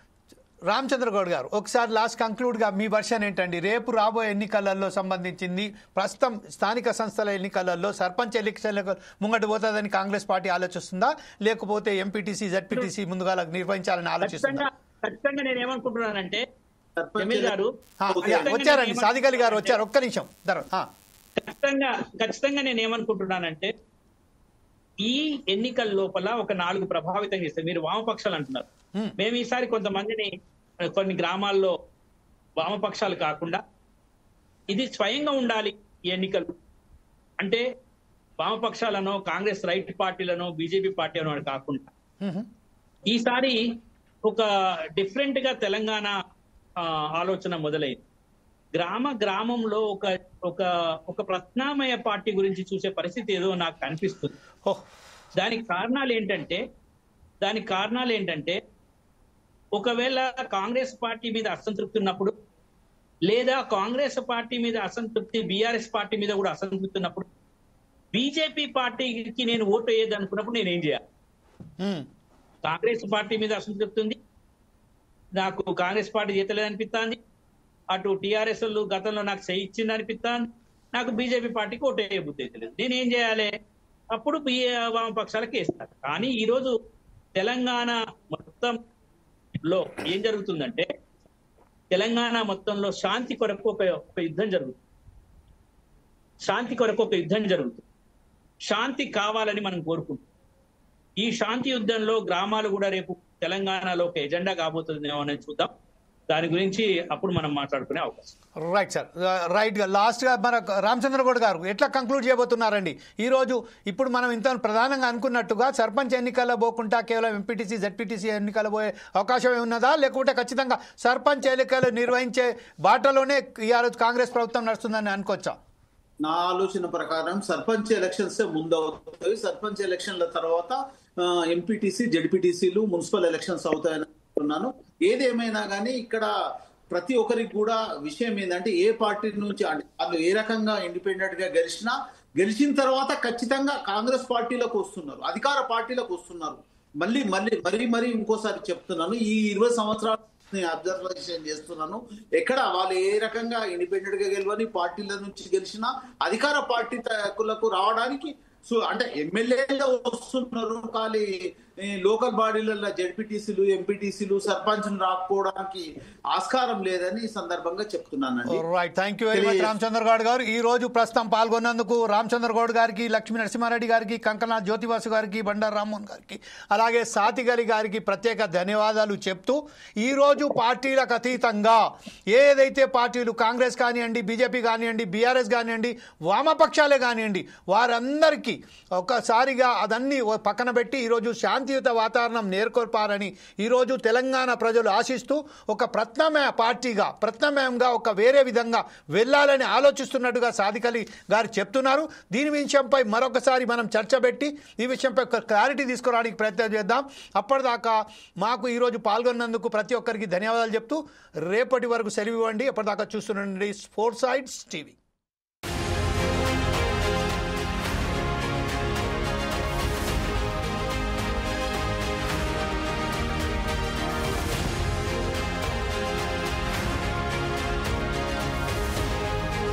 రామచంద్ర గౌడ్ గారు, ఒకసారి లాస్ట్ కంక్లూడ్గా మీ వర్షన్ ఏంటండి? రేపు రాబోయే ఎన్నికలలో సంబంధించింది, ప్రస్తుతం స్థానిక సంస్థల ఎన్నికలలో సర్పంచ్ ఎలక్షన్లకు ముంగట పోతుందని కాంగ్రెస్ పార్టీ ఆలోచిస్తుందా, లేకపోతే ఎంపీటీసీ, జెడ్పీటీసీ ముందుగా నిర్వహించాలని ఆలోచిస్తుందా? ఖచ్చితంగా నేను ఏమనుకుంటున్నానంటే వచ్చారండి సాదిక్ అలీ గారు వచ్చారు, ఒక్క నిమిషం. ఖచ్చితంగా నేను ఏమనుకుంటున్నానంటే ఈ ఎన్నికల లోపల ఒక 4 ప్రభావితం చేస్తాయి. మీరు వామపక్షాలు అంటున్నారు, మేము ఈసారి కొంతమందిని కొన్ని గ్రామాల్లో వామపక్షాలు కాకుండా ఇది స్వయంగా ఉండాలి. ఈ ఎన్నికలు అంటే వామపక్షాలను, కాంగ్రెస్ రైట్ పార్టీలను, బీజేపీ పార్టీ అని కాకుండా ఈసారి ఒక డిఫరెంట్ గా తెలంగాణ ఆలోచన మొదలైంది. గ్రామంలో ఒక ప్రత్యామ్నాయ పార్టీ గురించి చూసే పరిస్థితి ఏదో నాకు కనిపిస్తుంది. దానికి కారణాలు ఏంటంటే ఒకవేళ కాంగ్రెస్ పార్టీ మీద అసంతృప్తి ఉన్నప్పుడు, లేదా కాంగ్రెస్ పార్టీ మీద అసంతృప్తి బీఆర్ఎస్ పార్టీ మీద కూడా అసంతృప్తి ఉన్నప్పుడు, బీజేపీ పార్టీకి నేను ఓటు వేయద్దు అనుకున్నప్పుడు నేనేం చేయాలి? కాంగ్రెస్ పార్టీ మీద అసంతృప్తి ఉంది, నాకు కాంగ్రెస్ పార్టీ చేతలేదనిపిస్తుంది, అటు టీఆర్ఎస్ గతంలో నాకు చేయించింది అనిపిస్తుంది, నాకు బీజేపీ పార్టీకి ఓటు వేయ బుద్ధి అయితే లేదు. నేనేం చేయాలి? అప్పుడు వామపక్షాలకు వేస్తారు. కానీ ఈరోజు తెలంగాణ మొత్తంలో ఏం జరుగుతుందంటే, తెలంగాణ మొత్తంలో శాంతి కొరకు ఒక యుద్ధం జరుగుతుంది. శాంతి కావాలని మనం కోరుకుంటాం. ఈ శాంతి యుద్ధంలో గ్రామాలు కూడా రేపు తెలంగాణలో ఒక ఎజెండా కాబోతుందేమో అనేది చూద్దాం. దాని గురించి అప్పుడు మనం మాట్లాడుకునే అవకాశం. Right sir. రైట్గా లాస్ట్గా మన రామచంద్ర గౌడ్ గారు ఎట్లా కంక్లూడ్ చేయబోతున్నారండి? ఈరోజు ఇప్పుడు మనం ఇంత ప్రధానంగా అనుకున్నట్టుగా సర్పంచ్ ఎన్నికల్లో పోకుండా కేవలం ఎంపీటీసీ, జెడ్పీటీసీ ఎన్నికలు పోయే అవకాశం ఉన్నదా, లేకుంటే ఖచ్చితంగా సర్పంచ్ ఎన్నికలు నిర్వహించే బాటలోనే ఈరోజు కాంగ్రెస్ ప్రభుత్వం నడుస్తుందని అనుకోవచ్చా? నా ఆలోచన ప్రకారం సర్పంచ్ ఎలక్షన్స్ ముందు అవుతాయి. సర్పంచ్ ఎలక్షన్ల తర్వాత ఎంపీటీసీ, జెడ్పీటీసీలు, మున్సిపల్ ఎలక్షన్స్ అవుతాయని అనుకుంటున్నాను. ఏదేమైనా కానీ ఇక్కడ ప్రతి ఒక్కరికి కూడా విషయం ఏంటంటే, ఏ పార్టీ నుంచి వాళ్ళు ఏ రకంగా ఇండిపెండెంట్ గా గెలిచిన తర్వాత ఖచ్చితంగా కాంగ్రెస్ పార్టీలకు వస్తున్నారు, అధికార పార్టీలకు వస్తున్నారు. మరీ ఇంకోసారి చెప్తున్నాను, ఈ 20 సంవత్సరాలు అబ్జర్వేషన్ చేస్తున్నాను. ఎక్కడ వాళ్ళు ఏ రకంగా ఇండిపెండెంట్ గా గెలవని పార్టీల నుంచి గెలిచినా అధికార పార్టీలకు రావడానికి అంటే ఎమ్మెల్యేలు వస్తున్నారు, కానీ లోకల్ బాడీలలో జెడ్పీటీసీలు, ఎంపీటీసీలు, సర్పంచ్లు రాకపోవడానికి ఆస్కారం లేదని ఈ సందర్భంగా చెప్తున్నానండి. Right, thank you very much Ramachandra Goud గారు. ఈ రోజు ప్రస్తుతం పాల్గొన్నందుకు రామచంద్ర గౌడ్ గారికి, లక్ష్మీ నరసింహారెడ్డి గారికి, కంకనా జ్యోతిబాసు గారికి, బండారు రామ్మోహన్ గారికి, అలాగే సాతిగలి గారికి ప్రత్యేక ధన్యవాదాలు చెప్తూ ఈ రోజు పార్టీలకు అతీతంగా ఏదైతే పార్టీలు కాంగ్రెస్ కానివ్వండి, బీజేపీ కానివ్వండి, బీఆర్ఎస్ కానివ్వండి, వామపక్షాలే కానివ్వండి, వారందరికీ ఒక్కసారిగా అదన్నీ పక్కన పెట్టి ఈరోజు శాంతియుత వాతావరణం నేర్కొల్పారని ఈరోజు తెలంగాణ ప్రజలు ఆశిస్తూ ఒక ప్రత్యామ్నాయంగా ఒక వేరే విధంగా వెళ్ళాలని ఆలోచిస్తున్నట్టుగా సాదికలి గారు చెప్తున్నారు. దీని విషయంపై మరొకసారి మనం చర్చ పెట్టి ఈ విషయంపై క్లారిటీ తీసుకురావడానికి ప్రయత్నం చేద్దాం. అప్పటిదాకా మాకు ఈరోజు పాల్గొన్నందుకు ప్రతి ఒక్కరికి ధన్యవాదాలు చెప్తూ రేపటి వరకు సెలవు ఇవ్వండి. అప్పటిదాకా చూస్తుండండి 4 Sides TV.